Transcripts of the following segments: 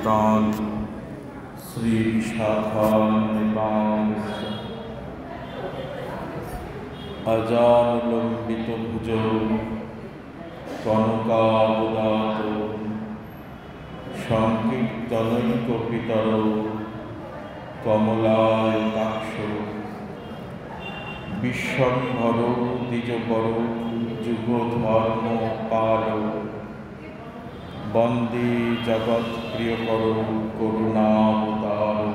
तान् श्रीविशाखान्वितांश्च अजानुलम्बितभुजौ कनकावदातौ संकीर्तनैकपितरौ कमलायताक्षौ विश्वम्भरौ द्विजवरौ जुगधर्मपालौ वन्दे जगत्प्रियकरौ करुणावतारौ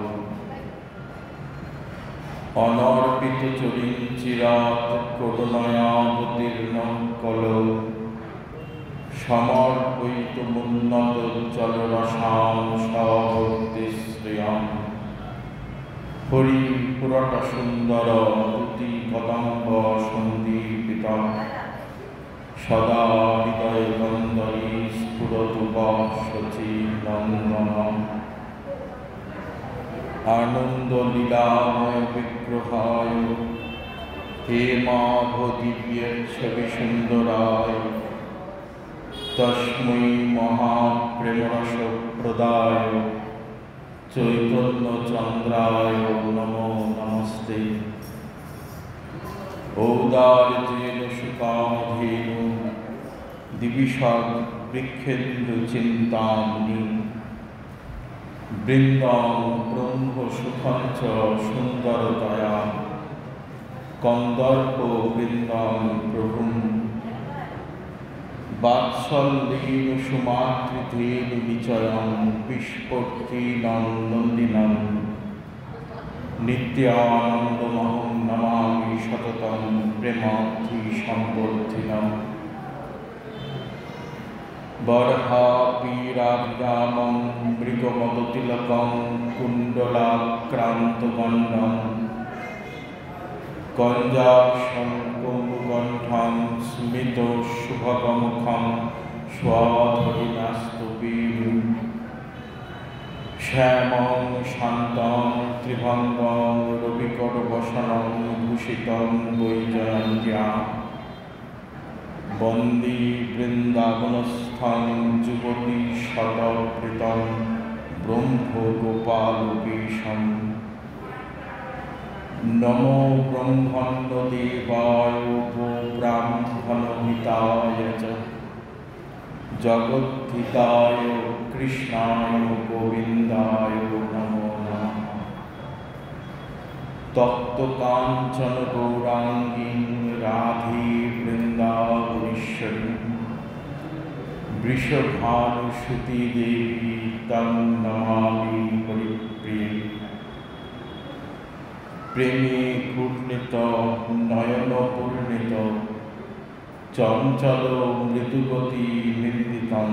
अनर्पितचरिञ्चिरात् करुणयावतीर्णं कलौ समर्पयितुमुन्नतजलरसां सभक्तिश्रियम् हरिपुरटसुन्दर तुतिकदम्ब सन्दीपितं सदा हृदयकन्दरी स्फुरतु शचीनन्दनम् आनन्दलीलामय विग्रहाय हेमाभदिव्यच्छविसुन्दराय तस्मै महाप्रेमरसप्रदाय चैतन्यचन्द्राय नमो नमस्ते। औदार्येण सुकामधेनु दिविषाद् वृक्षेन्दुचिन्तामणि बृन्दां ब्रह्मसुखं च सुन्दरतया कन्दर्पो बृन्दां प्रभुं वात्सल्येन सुमातृतेन निचयं विस्फुर्तिनन्दनं नित्यानन्दमहं नमामि सततं प्रेमाब्धिसम्वर्धिनम् बर्हापीराभिरामं मृगमदतिलकं कुण्डलाक्रान्तगण्डं कञ्जाक्षं कुम्भकण्ठं स्मितशुभगमुखं स्वाधरिणास्तुतीं श्यामं शान्तं त्रिभङ्गं रविकरवसनं भूषितं वैजयन्त्या वन्दे वृन्दावनस्थं जुगति शतप्रीतं ब्रह्मगोपालकेशं नमो ब्रह्माण्डदेवाय गो ब्राह्मणहिताय च जगद्धिताय कृष्णाय गोविन्दाय नमो नमः। तप्तकाञ्चन गौराङ्गी राधे वृन्दावनेश्वरी वृषभानुसुती देवी तं नमामि हरिप्रिये। प्रेमे पूर्णित नयनपूर्णित चञ्चल मृदुगति निर्दितं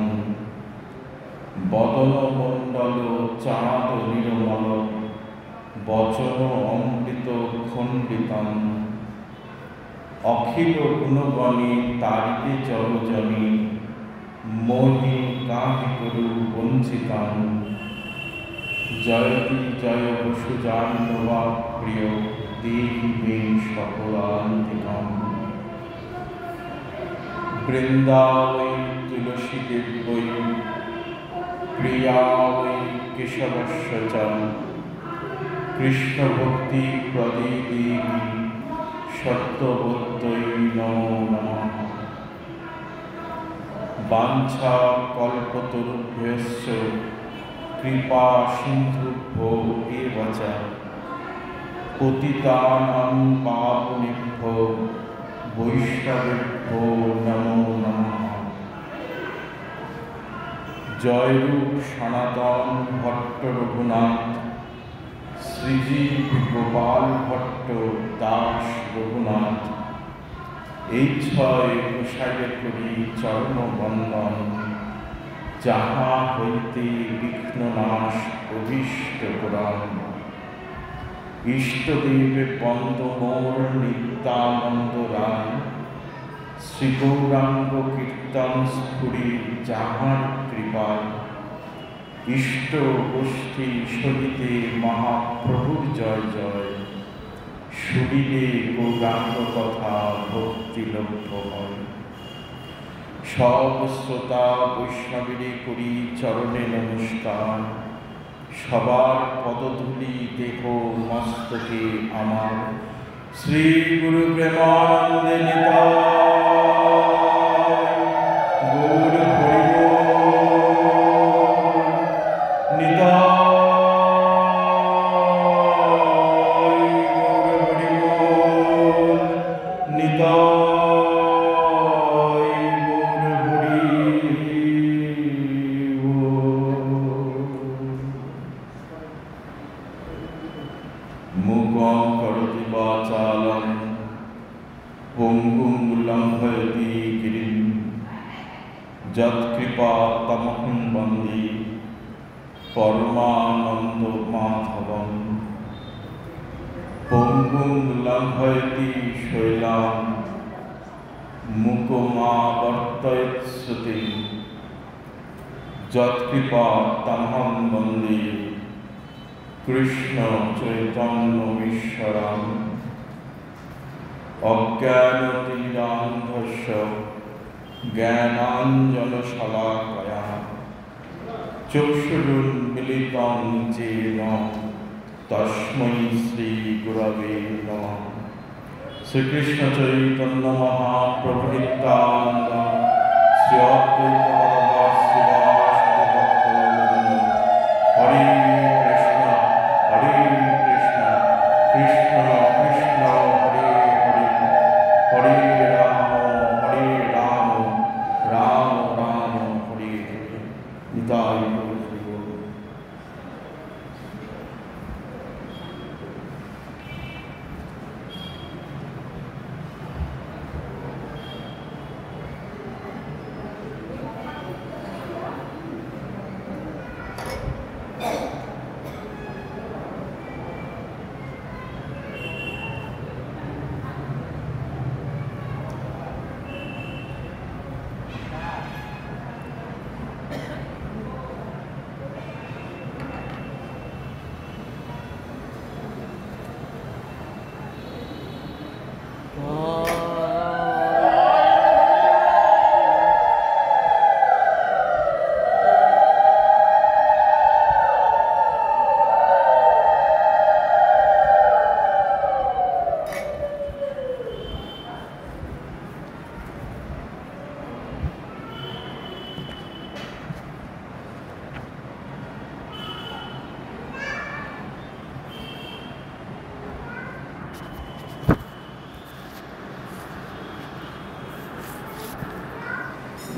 बदनमण्डल चाँद निर्मल वचन अमृत खण्डितम् अखिल गुणगणे तारिते जलजमी मोहि काहि गुरु वंचितं जयति जय वसुजान्नवा प्रिय देहि मे सकलान्तिकम्। वृन्दा वै तुलसी देवै प्रिया वै केशवस्य च कृष्णभक्ति प्रदे देवी सत्यवत्यै नमो नमः। वाञ्छा कल्पतरुभ्यश्च कृपा सिन्धुभ्यो एव च पतितानां पावनेभ्यो वैष्णवेभ्यो नमो नमः। जयरूप सनातन भट्ट रघुनाथ श्रीजीव गोपाल भट्ट दास रघुनाथ এই ছয় গোসাইয়ে করি চরণ বন্দন যাহা হইতে বিঘ্ননাশ অভীষ্ট পুরাণ ইষ্টদেবে বন্দ মোর নিত্যানন্দ রায় শ্রী গৌরাঙ্গ কীর্তন স্ফুরি যাহার কৃপায় ইষ্ট গোষ্ঠী সহিতে মহাপ্রভুর জয় জয় শুনিলে গৌরাঙ্গ কথা ভক্তি লভ্য হয়। সব শ্রোতা বৈষ্ণবের করি চরণে নমস্কার। সবার পদধূলি দেহ মস্তকে আমার। শ্রী গুরু প্রেমানন্দে নিতাই গৌর হরি বল। নিতাই গৌর হরি বল। নিতাই মুখং করোতি বাচালং পঙ্গুং লঙ্ঘয়তি গিরিং যৎকৃপাতমহং বন্দে পরমানন্দ মাধবং। পঙ্গুং লঙ্ঘয়তি শৈলাং মুকমাবর্তয়েৎ শ্রুতিং যৎকৃপাতমহং বন্দে কৃষ্ণ চৈতন্যমীশ্বরং। অজ্ঞানতিমিরান্ধস্য জ্ঞানাঞ্জনশলাকয়া চক্ষুरुन्मीलितं येन তস্मै শ্রীগুরবে নমঃ। শ্রীকৃষ্ণ চৈতন্য মহাপ্রভু নিত্যানন্দ শ্রী অদ্বৈত গদাধর শিবাসাদি ভক্তবৃন্দ। হরে কৃষ্ণ হরে কৃষ্ণ কৃষ্ণ কৃষ্ণ হরে হরে হরে রাম রাম রাম হরে হরে। নিতাই গৌর হরি বল।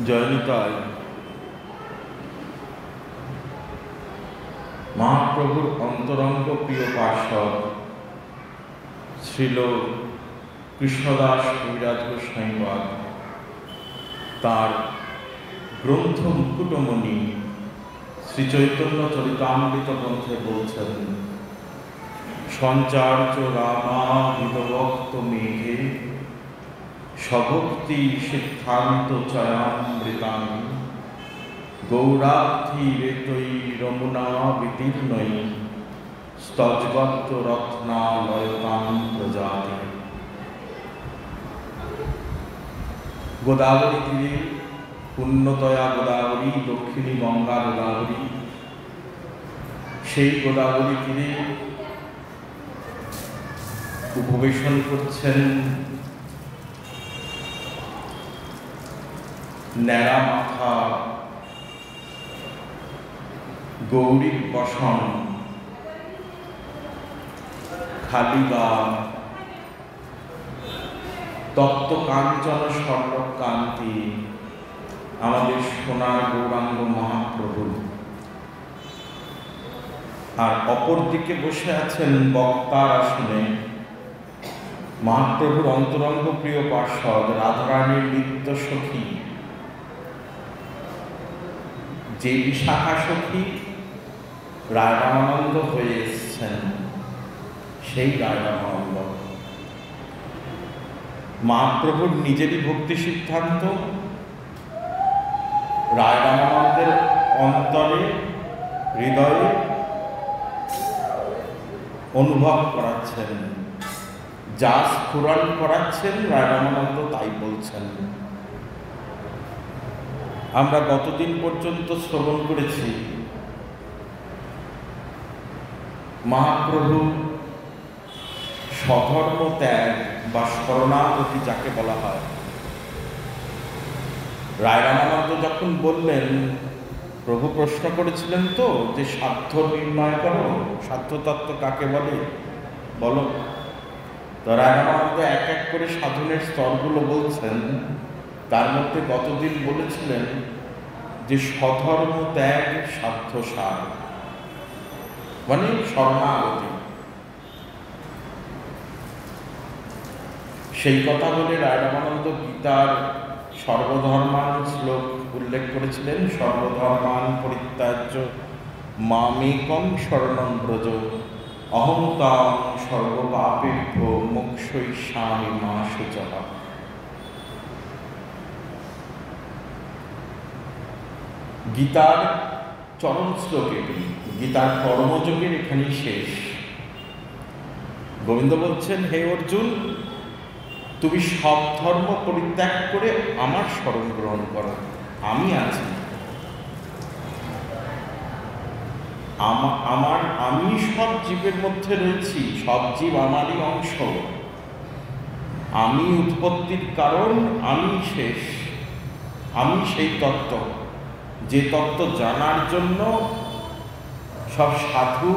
জয় নিতাই। মহাপ্রভুর অন্তরঙ্গ প্রিয় পার্ষদ শ্রীল কৃষ্ণদাস কবিরাজ গোস্বামীবাদ তার গ্রন্থ মুকুটমণি শ্রী চৈতন্য চরিতামৃত গ্রন্থে বলছেন, সঞ্চার্য রামা বিদভক্ত মেঘে স্বভক্তি সিদ্ধান্ত চয়ামৃতাং গৌরার্থী রেতৈ রমুনা বিতীর্ণৈ স্তজবত্ত রত্নালয়তাং প্রজাতি। গোদাবরী তীরে পুণ্যতয়া গোদাবরী, দক্ষিণী গঙ্গা গোদাবরী, সেই গোদাবরী তীরে উপবেশন করছেন ন্যাড়া মাথা গৌরী বসন, খালি গা, তপ্ত কাঞ্চন স্বর্ণকান্তি আমাদের সোনার গৌরাঙ্গ মহাপ্রভু। আর অপরদিকে বসে আছেন বক্তার আসনে মহাপ্রভুর অন্তরঙ্গ প্রিয় পার্ষদ রাধারানীর নিত্য সখী, যে বিশাখা সখী রায় রামানন্দ হয়ে এসছেন, সেই রায় রামানন্দ। মহাপ্রভুর নিজেরই ভক্তি সিদ্ধান্ত রায় রামানন্দের অন্তরে হৃদয়ে অনুভব করাচ্ছেন, যা স্ফুরণ করাচ্ছেন রায় রামানন্দ তাই বলছেন। আমরা গতদিন পর্যন্ত শ্রবণ করেছি মহাপ্রভু স্বধর্ম ত্যাগ বা শরণাগতি যাকে বলা হয়, রায় রামানন্দ যখন বললেন, প্রভু প্রশ্ন করেছিলেন তো যে সাধ্য নির্ণয় করো, সাধ্য তত্ত্ব কাকে বলে বলো। তো রায় রামানন্দ এক এক করে সাধনের স্তরগুলো বলছেন। তার মধ্যে গতদিন বলেছিলেন যে স্বধর্ম ত্যাগ সাধ্য সার, মানে শরণাগতি। সেই কথা বলে রায় রামানন্দ গীতার সর্বধর্মান শ্লোক উল্লেখ করেছিলেন। সর্বধর্মান পরিত্যাজ্য মামেকং শরণং ব্রজ অহং তাং সর্বপাপেভ্যো মোক্ষয়িষ্যামি মা শুচঃ। গীতার চরম শ্লোক এটি, গীতার কর্মযোগের এখানেই শেষ। গোবিন্দ বলছেন, হে অর্জুন, তুমি সব ধর্ম পরিত্যাগ করে আমার শরণ গ্রহণ করো, আমি আছি। আমি সব জীবের মধ্যে রয়েছি, সব জীব আমারই অংশ। আমি উৎপত্তির কারণ, আমি শেষ, আমি সেই তত্ত্ব, যে তত্ত্ব জানার জন্য সব সাধু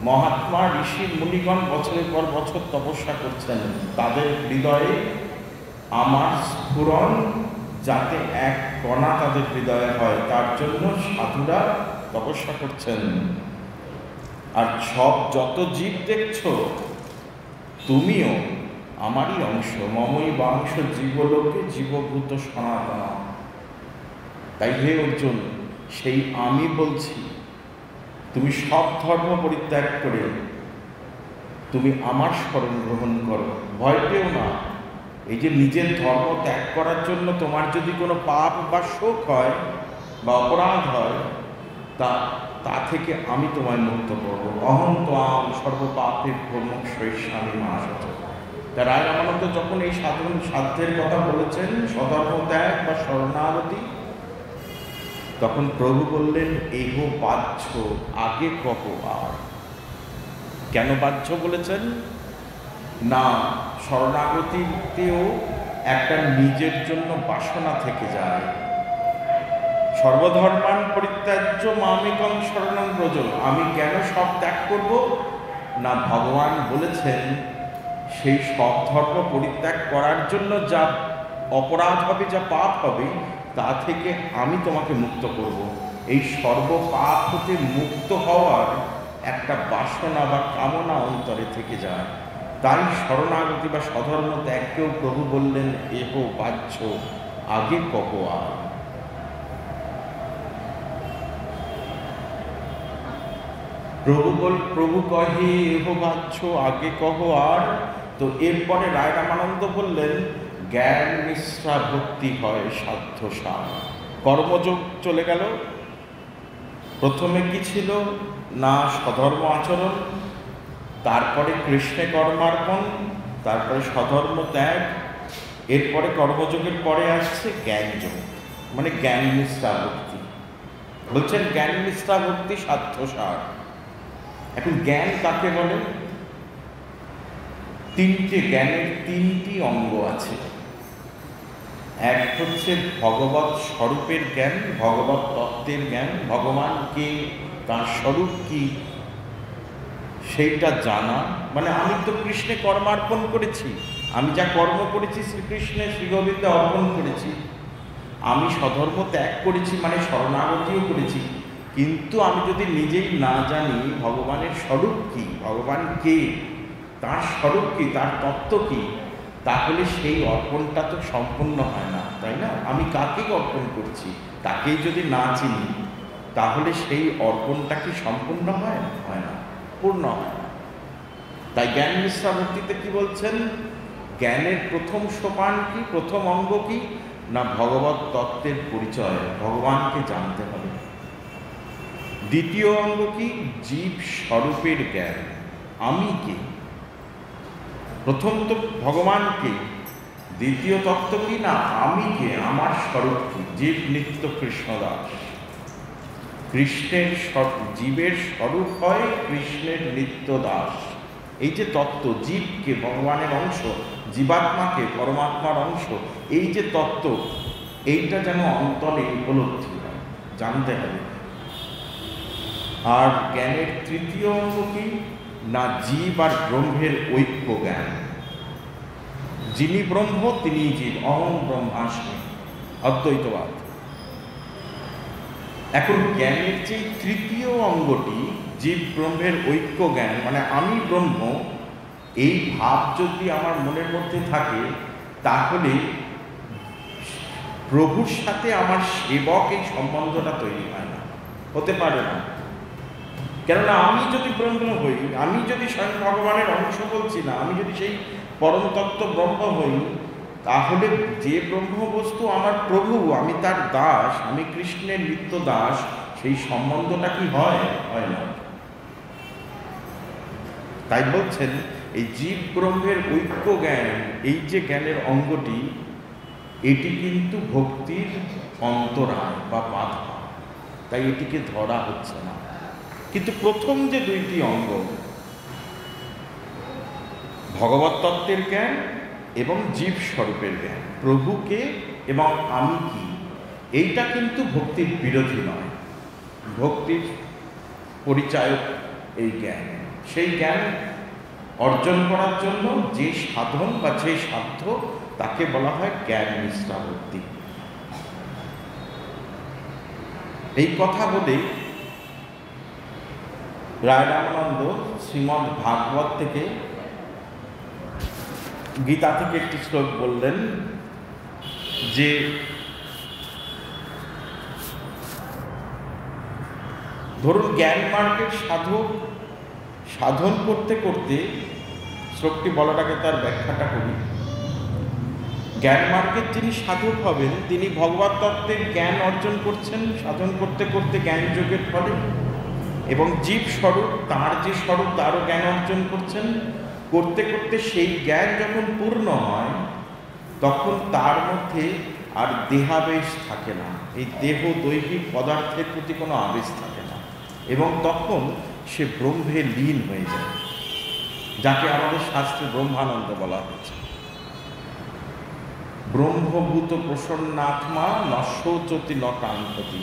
মহাত্মা ঋষি মুনিগণ বছরের পর বছর তপস্যা করছেন। তাদের হৃদয়ে আমার স্ফুরণ যাতে এক কণা তাদের হৃদয়ে হয়, তার জন্য সাধুরা তপস্যা করছেন। আর সব যত জীব দেখছ, তুমিও আমারই অংশ। মমই বাংশ জীবলোকে জীবভূত সনাতন। তাই হে অর্জুন, সেই আমি বলছি, তুমি সব ধর্ম পরিত্যাগ করে তুমি আমার শরণ গ্রহণ করো। ভয় পেও না। এই যে নিজের ধর্ম ত্যাগ করার জন্য তোমার যদি কোনো পাপ বা শোক হয় বা অপরাধ হয়, তা থেকে আমি তোমায় মুক্ত করব। অহং ত্বাং সর্বপাপেভ্যো মোক্ষয়িষ্যামি মা শুচঃ। তা রায় রামানন্দ যখন এই সাধ্যের কথা বলেছেন, স্বধর্ম ত্যাগ বা শরণাগতি, তখন প্রভু বললেন, এহ বাহ্য আগে কহ আর। কেন বাহ্য বলেছেন? না, শরণাগতিতেও একটা নিজের জন্য বাসনা থেকে যায়। সর্বধর্মান পরিত্যাজ্য মামেকং শরণং ব্রজ। আমি কেন সব ত্যাগ করব? না, ভগবান বলেছেন সেই সব ধর্ম পরিত্যাগ করার জন্য যা অপরাধ হবে, যা পাপ হবে, তা থেকে আমি তোমাকে মুক্ত করব। এই সর্বপাপ হতে মুক্ত হওয়ার একটা বাসনা বা কামনা অন্তরে থেকে যায়। তাই শরণাগতি বা স্বধর্ম ত্যাগকেও প্রভু বললেন, এহ বাহ্য আগে কহ আর। প্রভু কহে এহ বাহ্য আগে কহ আর। তো এরপরে রায় রামানন্দ বললেন, জ্ঞান মিশ্রা ভক্তি হয় সাধ্য সার। কর্মযোগ চলে গেল। প্রথমে কি ছিল না, স্বধর্ম আচরণ, তারপরে কৃষ্ণে কর্মার্পণ, তারপরে স্বধর্ম ত্যাগ, এরপরে কর্মযোগের পরে আসছে জ্ঞানযোগ, মানে জ্ঞান মিশ্রা ভক্তি। বলছেন জ্ঞান মিশ্রা ভক্তি সাধ্য সার। এখন জ্ঞান কাকে বলে? জ্ঞানের তিনটি অঙ্গ আছে। এক হচ্ছে ভগবৎ স্বরূপের জ্ঞান, ভগবৎ তত্ত্বের জ্ঞান, ভগবান কে, তার স্বরূপ কি সেইটা জানা। মানে আমি তো কৃষ্ণে কর্মার্পণ করেছি, আমি যা কর্ম করেছি শ্রীকৃষ্ণে শ্রীগোবিন্দে অর্পণ করেছি। আমি স্বধর্ম ত্যাগ করেছি, মানে শরণাগতিও করেছি। কিন্তু আমি যদি নিজেই না জানি ভগবানের স্বরূপ কি, ভগবান কে, তার স্বরূপ কি, তার তত্ত্ব কি, তাহলে সেই অর্পণটা তো সম্পূর্ণ হয় না, তাই না? আমি কাকে অর্পণ করছি তাকেই যদি না চিনি, তাহলে সেই অর্পণটা কি সম্পূর্ণ হয়? হয় না, পূর্ণ হয় না। তাই জ্ঞান মিশ্রা ভক্তিতে কি বলছেন? জ্ঞানের প্রথম সোপান কি, প্রথম অঙ্গ কি না, ভগবৎ তত্ত্বের পরিচয়, ভগবানকে জানতে হবে। দ্বিতীয় অঙ্গ কি? জীব স্বরূপের জ্ঞান, আমি কে। প্রথম তো ভগবানকে, দ্বিতীয় তত্ত্ব কি না আমি কে, আমার স্বরূপ কি, জীব নিত্য কৃষ্ণদাস। কৃষ্ণের জীবের স্বরূপ হয় কৃষ্ণের নিত্য দাস। এই যে তত্ত্ব, জীবকে ভগবানের অংশ, জীবাত্মাকে পরমাত্মার অংশ, এই যে তত্ত্ব, এইটা যেন অন্তরে উপলব্ধি হয়, জানতে হবে। আর জ্ঞানের তৃতীয় অঙ্গ কি না জীব আর ব্রহ্মের ঐক্য জ্ঞান। যিনি ব্রহ্ম তিনি জীব, অহং ব্রহ্মাস্মি, অদ্বৈতবাদ। এখন জ্ঞানের যে তৃতীয় অঙ্গটি জীব ব্রহ্মের ঐক্য জ্ঞান, মানে আমি ব্রহ্ম, এই ভাব যদি আমার মনের মধ্যে থাকে, তাহলে প্রভুর সাথে আমার সেবক এই সম্বন্ধটা তৈরি হয় না, হতে পারে না। কেননা আমি যদি ব্রহ্ম হই, আমি যদি স্বয়ং ভগবানের অংশ বলছি না, আমি যদি সেই পরম তত্ত্ব ব্রহ্ম হই, তাহলে যে ব্রহ্ম বস্তু আমার প্রভু, আমি তার দাস, আমি কৃষ্ণের নিত্য দাস, সেই সম্বন্ধটা কি হয়? হয় না। তাই বলছেন এই জীব ব্রহ্মের ঐক্য জ্ঞান, এই যে জ্ঞানের অঙ্গটি, এটি কিন্তু ভক্তির অন্তরায় বা বাধা, তাই এটিকে ধরা হচ্ছে না। কিন্তু প্রথম যে দুইটি অঙ্গ, ভগবত তত্ত্বের জ্ঞান এবং জীব স্বরূপের জ্ঞান, প্রভুকে এবং আমি কি, এইটা কিন্তু ভক্তির বিরোধী নয়, ভক্তির পরিচায়ক এই জ্ঞান। সেই জ্ঞান অর্জন করার জন্য যে সাধন বা যে সাধ্য, তাকে বলা হয় জ্ঞান নিষ্ঠা ভক্তি। এই কথা বলে রায় রামানন্দ শ্রীমদ্ ভাগবত থেকে, গীতা থেকে একটি শ্লোক বললেন যে ধরুন জ্ঞান মার্গের সাধক সাধন করতে করতে, শ্লোকটি বলাটাকে তার ব্যাখ্যাটা করি। জ্ঞান মার্গের যিনি সাধক হবেন, তিনি ভগবত তত্ত্বের জ্ঞান অর্জন করছেন সাধন করতে করতে জ্ঞান যোগের ফলে, এবং জীব স্বরূপ, তার যে স্বরূপ, তারও জ্ঞান অর্জন করছেন করতে করতে সেই জ্ঞান যখন পূর্ণ হয়, তখন তার মধ্যে আর দেহাবেশ থাকে না, এই দেহ দৈহিক পদার্থের প্রতি কোনো আবেশ থাকে না, এবং তখন সে ব্রহ্মে লীন হয়ে যায়, যাকে আমাদের শাস্ত্রে ব্রহ্মানন্দ বলা হয়েছে। ব্রহ্মভূত প্রসন্নাত্মা নশ্বচতি ন কাঙ্ক্ষতি,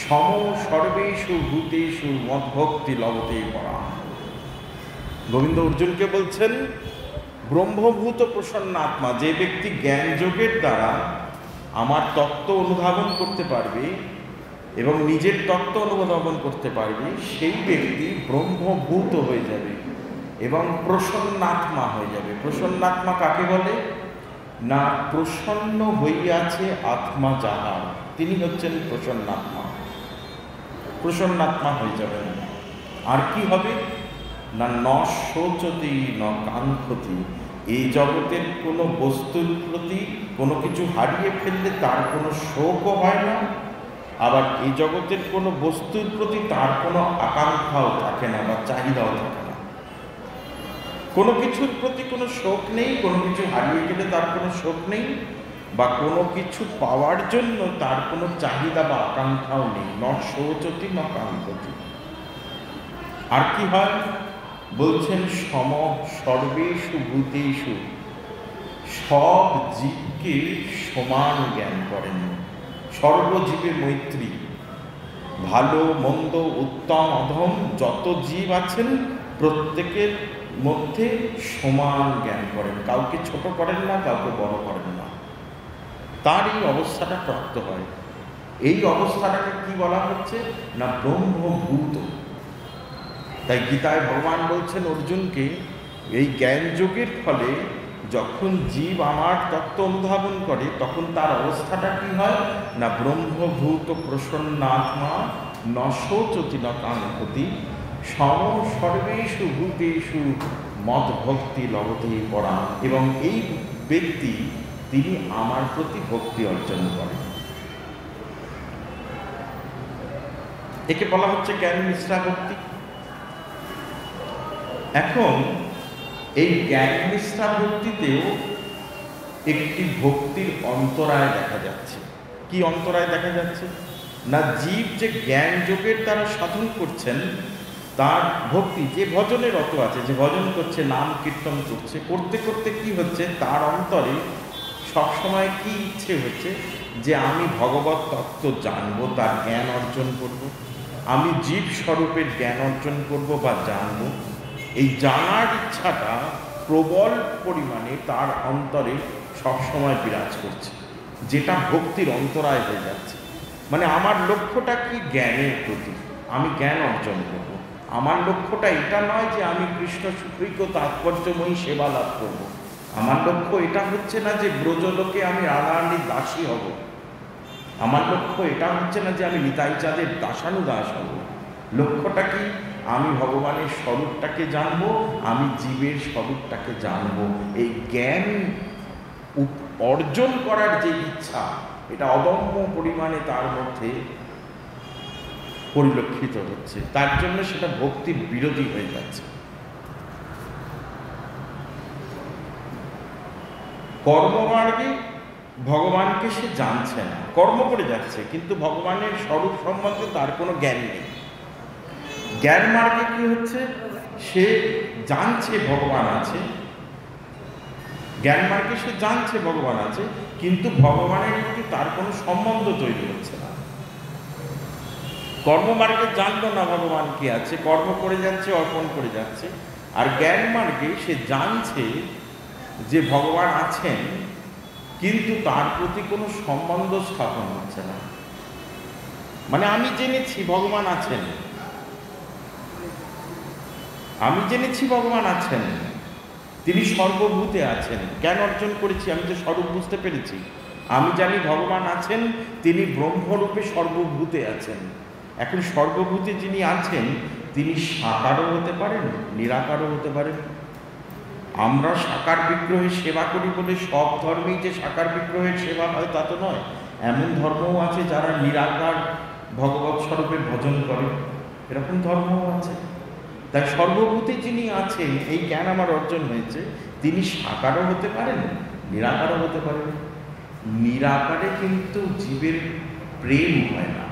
সম সর্বেষু ভূতেষু মদ্ভক্তি লভতে পরাম। গোবিন্দ অর্জুনকে বলছেন ব্রহ্মভূত প্রসন্নাত্মা, যে ব্যক্তি জ্ঞান যোগের দ্বারা আমার তত্ত্ব অনুধাবন করতে পারবে এবং নিজের তত্ত্ব অনুধাবন করতে পারবে, সেই ব্যক্তি ব্রহ্মভূত হয়ে যাবে এবং প্রসন্নাত্মা হয়ে যাবে। প্রসন্নাত্মা কাকে বলে না প্রসন্ন হইয়াছে আত্মা যাহার, তিনি হচ্ছেন প্রসন্নাত্মা। প্রসন্নাত্মা হয়ে যাবেন। আর কি হবে না ন শোচতি ন কাঙ্ক্ষতি, এই জগতের কোনো বস্তুর প্রতি কোনো কিছু হারিয়ে ফেললে তার কোনো শোকও হয় না, আবার এই জগতের কোনো বস্তুর প্রতি তার কোনো আকাঙ্ক্ষাও থাকে না বা চাহিদাও থাকে না। কোনো কিছুর প্রতি কোনো শোক নেই, কোনো কিছু হারিয়ে গেলে তার কোনো শোক নেই, বা কোনো কিছু পাওয়ার জন্য তার কোনো চাহিদা বা আকাঙ্ক্ষাও নেই। ন শোচতি ন কাঙ্ক্ষতি। আর কি হয় বলছেন সম সর্বেষু ভূতেষু, সব জীবকে সমান জ্ঞান করেন, সর্বজীবে মৈত্রী, ভালো মন্দ উত্তম অধম যত জীব আছেন প্রত্যেকের মধ্যে সমান জ্ঞান করেন, কাউকে ছোট করেন না, কাউকে বড় করেন না, তার এই অবস্থাটা প্রাপ্ত হয়। এই অবস্থাটাকে কি বলা হচ্ছে না ব্রহ্মভূত। তাই গীতায় ভগবান বলছেন অর্জুনকে, এই জ্ঞান যোগের ফলে যখন জীব আমার তত্ত্ব অনুধাবন করে, তখন তার অবস্থাটা কি হয় না ব্রহ্মভূত প্রসন্নাত্মা ন শোচতি ন কাঙ্ক্ষতি, সম সর্বেষু ভূতেষু মদ্ভক্তি লভতে পরাম। এবং এই ব্যক্তি তিনি আমার প্রতি ভক্তি অর্জন করেন। একে বলা হচ্ছে জ্ঞান নিষ্ঠা ভক্তি। এখন এই জ্ঞান নিষ্ঠা ভক্তিতেও একটি ভক্তির অন্তরায় দেখা যাচ্ছে। কি অন্তরায় দেখা যাচ্ছে? না, জীব যে জ্ঞান যোগের দ্বারা সাধন করছেন, তার ভক্তি, যে ভজনে রত আছে, যে ভজন করছে, নাম কীর্তন করছে, করতে করতে কি হচ্ছে, তার অন্তরে সবসময় কি ইচ্ছে হচ্ছে, যে আমি ভগবত তত্ত্ব জানবো, তার জ্ঞান অর্জন করব, আমি জীব স্বরূপের জ্ঞান অর্জন করব বা জানব। এই জানার ইচ্ছাটা প্রবল পরিমাণে তার অন্তরে সবসময় বিরাজ করছে, যেটা ভক্তির অন্তরায় হয়ে যাচ্ছে। মানে আমার লক্ষ্যটা কি? জ্ঞানের প্রতি, আমি জ্ঞান অর্জন করব। আমার লক্ষ্যটা এটা নয় যে আমি কৃষ্ণ সুকৃত তাৎপর্যময়ী সেবা লাভ করব। আমার লক্ষ্য এটা হচ্ছে না যে ব্রজলোকে আমি রাধারানীর দাসী হব। আমার লক্ষ্য এটা হচ্ছে না যে আমি নিতাই চাঁদের দাসানুদাস হব। লক্ষ্যটা কি? আমি ভগবানের স্বরূপটাকে জানব, আমি জীবের স্বরূপটাকে জানব। এই জ্ঞান অর্জন করার যে ইচ্ছা, এটা অদম্য পরিমাণে তার মধ্যে পরিলক্ষিত হচ্ছে। তার জন্য সেটা ভক্তির বিরোধী হয়ে যাচ্ছে। কর্মমার্গে ভগবানকে সে জানছে না, কর্ম করে যাচ্ছে, কিন্তু ভগবানের স্বরূপ সম্বন্ধে তার কোনো জ্ঞান নেই। জ্ঞান মার্গে কি হচ্ছে? সে জানছে ভগবান আছে, জ্ঞান মার্গে সে জানছে ভগবান আছে, কিন্তু ভগবানের প্রতি তার কোনো সম্বন্ধ তৈরি হচ্ছে না। কর্মমার্গে জানলো না ভগবান কি আছে, কর্ম করে যাচ্ছে, অর্পণ করে যাচ্ছে। আর জ্ঞান মার্গে সে জানছে যে ভগবান আছেন, কিন্তু তার প্রতি কোনো সম্বন্ধ স্থাপন হচ্ছে না। মানে আমি জেনেছি ভগবান আছেন, আমি জেনেছি ভগবান আছেন, তিনি সর্বভূতে আছেন। জ্ঞান অর্জন করেছি, আমি যে স্বরূপ বুঝতে পেরেছি। আমি জানি ভগবান আছেন, তিনি ব্রহ্মরূপে সর্বভূতে আছেন। এখন সর্বভূতে যিনি আছেন, তিনি সাকারও হতে পারেন, নিরাকারও হতে পারেন। আমরা সাকার বিগ্রহের সেবা করি বলে সব ধর্মেই যে সাকার বিগ্রহের সেবা হয় তা তো নয়। এমন ধর্মও আছে যারা নিরাকার ভগবৎ স্বরূপের ভজন করে, এরকম ধর্মও আছে। তাই সর্বভূতে যিনি আছেন, এই জ্ঞান আমার অর্জন হয়েছে, তিনি সাকারও হতে পারেন, নিরাকারও হতে পারেন। নিরাকারে কিন্তু জীবের প্রেম হয় না।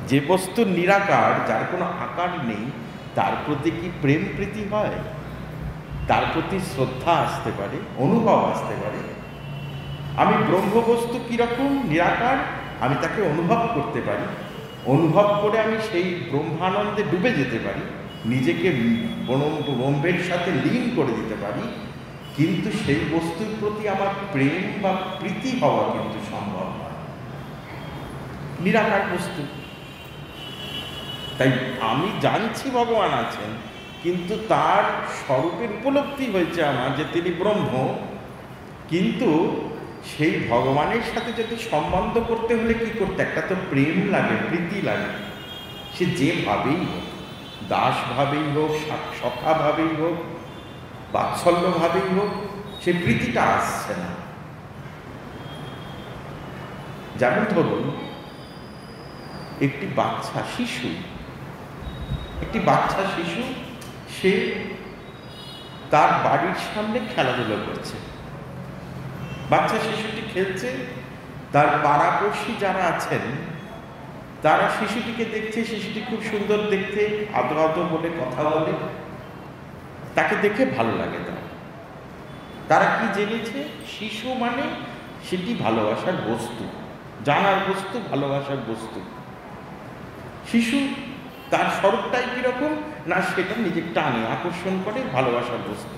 যে বস্তু নিরাকার, যার কোনো আকার নেই, তার প্রতি কি প্রেম প্রীতি হয়? তার প্রতি শ্রদ্ধা আসতে পারে, অনুভব আসতে পারে। আমি ব্রহ্মবস্তু কীরকম নিরাকার, আমি তাকে অনুভব করতে পারি। অনুভব করে আমি সেই ব্রহ্মানন্দে ডুবে যেতে পারি, নিজেকে ব্রহ্মের সাথে লীন করে দিতে পারি, কিন্তু সেই বস্তুর প্রতি আমার প্রেম বা প্রীতি হওয়া কিন্তু সম্ভব নয়। নিরাকার বস্তু। তাই আমি জানছি ভগবান আছেন, কিন্তু তার স্বরূপের উপলব্ধি হয়েছে আমার যে তিনি ব্রহ্ম। কিন্তু সেই ভগবানের সাথে যদি সম্বন্ধ করতে হলে কি করতে? একটা তো প্রেম লাগে, প্রীতি লাগে। সে যেভাবেই হোক, দাসভাবেই হোক, সখাভাবেই হোক, বাৎসল্যভাবেই হোক, সে প্রীতিটা আসছে না। যেমন ধরুন একটি বাচ্চা শিশু, সে তার বাড়ির সামনে খেলাধুলা করছে। বাচ্চা শিশুটি খেলছে, তার পাড়াপড়শি যারা আছেন তারা শিশুটিকে দেখছে, শিশুটি খুব সুন্দর দেখতে, আদো আদো বলে কথা বলে, তাকে দেখে ভালো লাগে। তারা কি জেনেছে? শিশু মানে সেটি ভালোবাসার বস্তু, জানার বস্তু, ভালোবাসার বস্তু। শিশু তার স্বরূপটাই কিরকম না, সেটা নিজের টানে আকর্ষণ করে, ভালোবাসার বস্তু।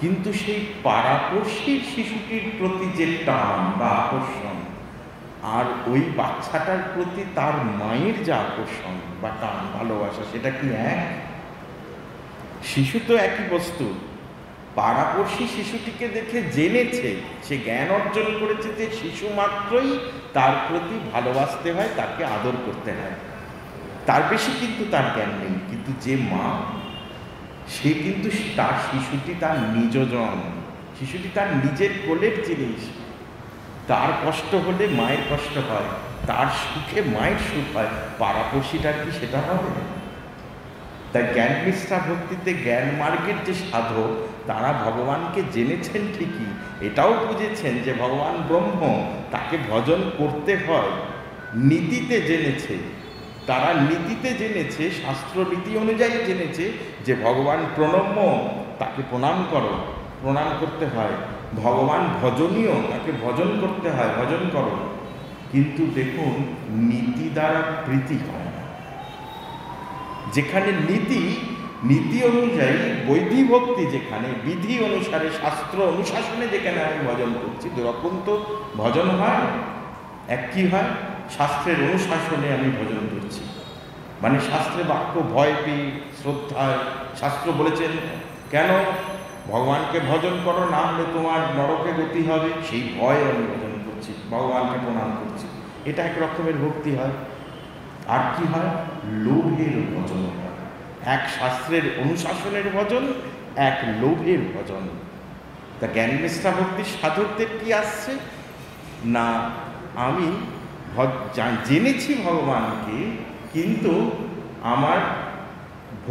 কিন্তু সেই পাড়াপড়শির শিশুটির প্রতি যে টান বা আকর্ষণ, আর ওই বাচ্চাটার প্রতি তার মায়ের যে আকর্ষণ বা টান, ভালোবাসা, সেটা কি এক? শিশু তো একই বস্তু। পাড়াপড়শি শিশুটিকে দেখে জেনেছে, সে জ্ঞান অর্জন করেছে যে শিশু মাত্রই তার প্রতি ভালোবাসতে হয়, তাকে আদর করতে হয়, তার বেশি কিন্তু তার জ্ঞান নেই। কিন্তু যে মা, সে কিন্তু তার শিশুটি তার নিজজন, শিশুটি তার নিজের কোলের জিনিস। তার কষ্ট হলে মায়ের কষ্ট হয়, তার সুখে মায়ের সুখ হয়। পাড়াপড়শিটার কি সেটা হবে? তাই জ্ঞান মিশ্রা ভক্তিতে জ্ঞান মার্গের যে সাধক তারা ভগবানকে জেনেছেন ঠিকই, এটাও বুঝেছেন যে ভগবান ব্রহ্ম, তাকে ভজন করতে হয়, নীতিতে জেনেছে। তারা নীতিতে জেনেছে, শাস্ত্র নীতি অনুযায়ী জেনেছে যে ভগবান প্রণম্য, তাকে প্রণাম করো, প্রণাম করতে হয়। ভগবান ভজনীয়, তাকে ভজন করতে হয়, ভজন করো। কিন্তু দেখুন, নীতি দ্বারা প্রীতি হয় না। যেখানে নীতি অনুযায়ী বৈধি ভক্তি, যেখানে বিধি অনুসারে শাস্ত্র অনুশাসনে যেখানে আমি ভজন করছি, দুরকম তো ভজন হয়। এক কি হয়, শাস্ত্রের অনুশাসনে আমি ভজন করছি, মানে শাস্ত্রে বাক্য ভয় পেয়ে শ্রদ্ধায়, শাস্ত্র বলেছেন কেন ভগবানকে ভজন করো, না হলে তোমার নরকে গতি হবে, সেই ভয়ে আমি ভজন করছি, ভগবানকে প্রণাম করছি। এটা এক রকমের ভক্তি হয়। আর কি হয়, লোভের ভজন হয়। এক শাস্ত্রের অনুশাসনের ভজন, এক লোভের ভজন। তা জ্ঞান মিশ্রা ভক্তির সাধকদের কি আসছে না, আমি জেনেছি ভগবানকে, কিন্তু আমার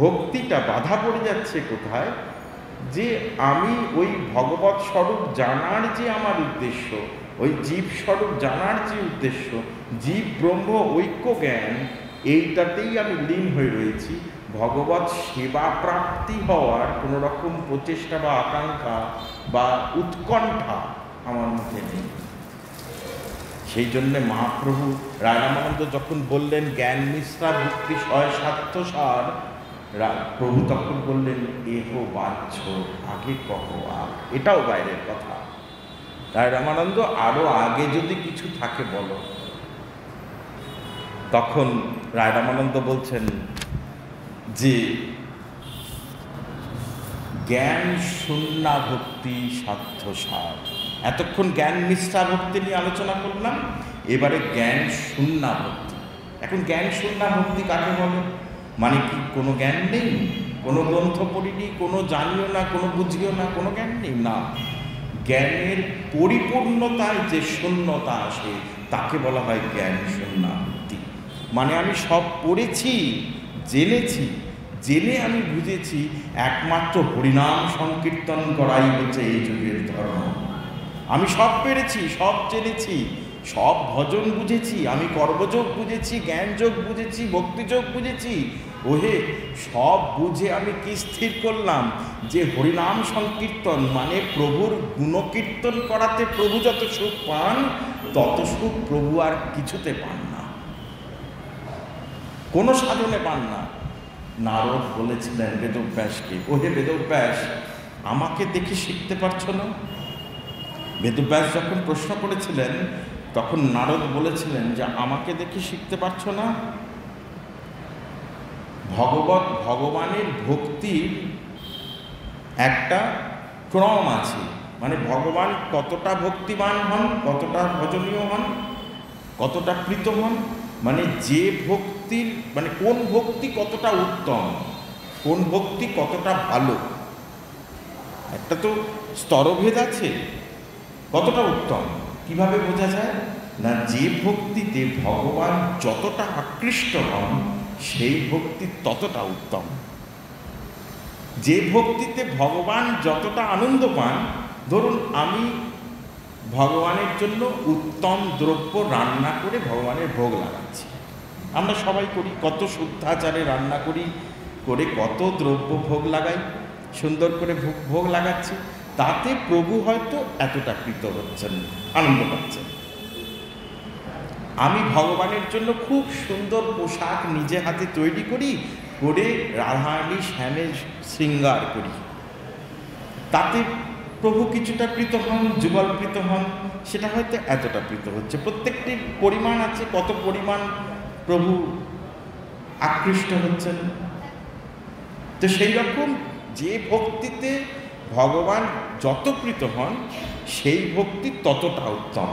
ভক্তিটা বাধা পড়ে যাচ্ছে কোথায়, যে আমি ওই ভগবৎ স্বরূপ জানার যে আমার উদ্দেশ্য, ওই জীব স্বরূপ জানার যে উদ্দেশ্য, জীব ব্রহ্ম ঐক্য জ্ঞান, এইটাতেই আমি লীন হয়ে রয়েছি। ভগবৎ সেবা প্রাপ্তি হওয়ার কোনো রকম প্রচেষ্টা বা আকাঙ্ক্ষা বা উৎকণ্ঠা আমার মধ্যে নেই। সেই জন্যে মহাপ্রভু রায়রামানন্দ যখন বললেন জ্ঞান মিশ্রা ভক্তি সয় স্বার্থসার, প্রভু তখন বললেন এহ বাহ্য, আগে কহ আর। এটাও বাইরের কথা। রায়রামানন্দ আরো আগে যদি কিছু থাকে বলো। তখন রায়রামানন্দ বলছেন যে জ্ঞান শূন্যা ভক্তি স্বার্থসার। এতক্ষণ জ্ঞান মিশ্রা ভক্তি নিয়ে আলোচনা করলাম, এবারে জ্ঞান শূন্যা ভক্তি। এখন জ্ঞান শূন্যা ভক্তি কাকে বলে? মানে কি কোনো জ্ঞান নেই, কোনো গ্রন্থ পড়িনি, কোনো জানিও না, কোনো বুঝিও না, কোনো জ্ঞান নেই, না। জ্ঞানের পরিপূর্ণতায় যে শূন্যতা আসে তাকে বলা হয় জ্ঞান শূন্যা ভক্তি। মানে আমি সব পড়েছি, জেনেছি, জেনে আমি বুঝেছি একমাত্র হরিনাম সংকীর্তন করাই হচ্ছে এই যুগের ধর্ম। আমি সব পেরেছি, সব জেনেছি, সব ভজন বুঝেছি, আমি কর্মযোগ বুঝেছি, জ্ঞানযোগ বুঝেছি, ভক্তিযোগ বুঝেছি। ওহে, সব বুঝে আমি কি স্থির করলাম, যে হরিনাম সংকীর্তন মানে প্রভুর গুণকীর্তন করাতে প্রভু যত সুখ পান, তত সুখ প্রভু আর কিছুতে পান না, কোনো সাধনে পান না। নারদ বলেছিলেন বেদব্যাসকে, ওহে বেদব্যাস, আমাকে দেখে শিখতে পারছো না? বেদব্যাস যখন প্রশ্ন করেছিলেন, তখন নারদ বলেছিলেন যে আমাকে দেখে শিখতে পারছো না? ভগবানের ভক্তির একটা ক্রম আছে, মানে ভগবান কতটা ভক্তিমান হন, কতটা ভজনীয় হন, কতটা প্রীত হন, মানে যে ভক্তির, মানে কোন ভক্তি কতটা উত্তম, কোন ভক্তি কতটা ভালো, একটা তো স্তরভেদ আছে। কতটা উত্তম কিভাবে বোঝা যায় না, যে ভক্তিতে ভগবান যতটা আকৃষ্ট হন সেই ভক্তি ততটা উত্তম। যে ভক্তিতে ভগবান যতটা আনন্দ পান, ধরুন আমি ভগবানের জন্য উত্তম দ্রব্য রান্না করে ভগবানের ভোগ লাগাচ্ছি, আমরা সবাই করি, কত শুদ্ধাচারে রান্না করি, করে কত দ্রব্য ভোগ লাগাই, সুন্দর করে ভোগ লাগাচ্ছি, তাতে প্রভু হয়তো এতটা প্রীত হচ্ছেন, আনন্দ পাচ্ছেন। আমি ভগবানের জন্য খুব সুন্দর পোশাক নিজে হাতে তৈরি করি, করে রাধারানী শ্যামের শৃঙ্গার করি, তাতে প্রভু কিছুটা প্রীত হন, যুগল প্রীত হন, সেটা হয়তো এতটা প্রীত হচ্ছে। প্রত্যেকটির পরিমাণ আছে, কত পরিমাণ প্রভু আকৃষ্ট হচ্ছেন। তো সেই রকম যে ভক্তিতে ভগবান যত প্রীত হন সেই ভক্তি ততটা উত্তম।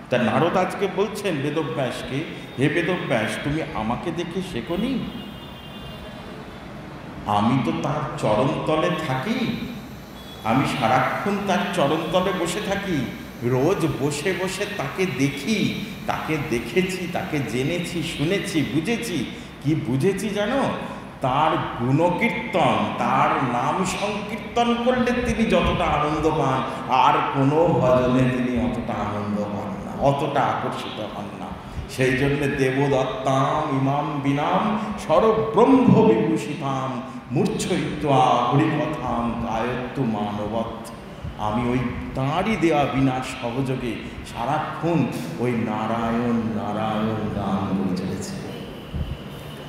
তা নারদ আজকে বলছেন বেদব্যাসকে, হে বেদব্যাস, তুমি আমাকে দেখে শেখোনি? আমি তো তার চরণতলে থাকি, আমি সারাক্ষণ তার চরণতলে বসে থাকি, রোজ বসে বসে তাকে দেখি, তাকে দেখেছি, তাকে জেনেছি, শুনেছি, বুঝেছি। কি বুঝেছি জানো? তার গুণকীর্তন, তার নাম সংকীর্তন করলে তিনি যতটা আনন্দ পান, আর কোনো ভজনে তিনি অতটা আনন্দ পান না, অতটা আকর্ষিত হন না। সেই জন্যে দেবদত্তাম ইমাম বিনাম সরব্রহ্ম বিভূষিতাম মূর্ছয়িত্বা হরিকথাম গায়ত্তু মানবৎ। আমি ওই তাঁরই দেওয়া বিনা সহযোগে সারাক্ষণ ওই নারায়ণ নারায়ণ গান করে চলেছে।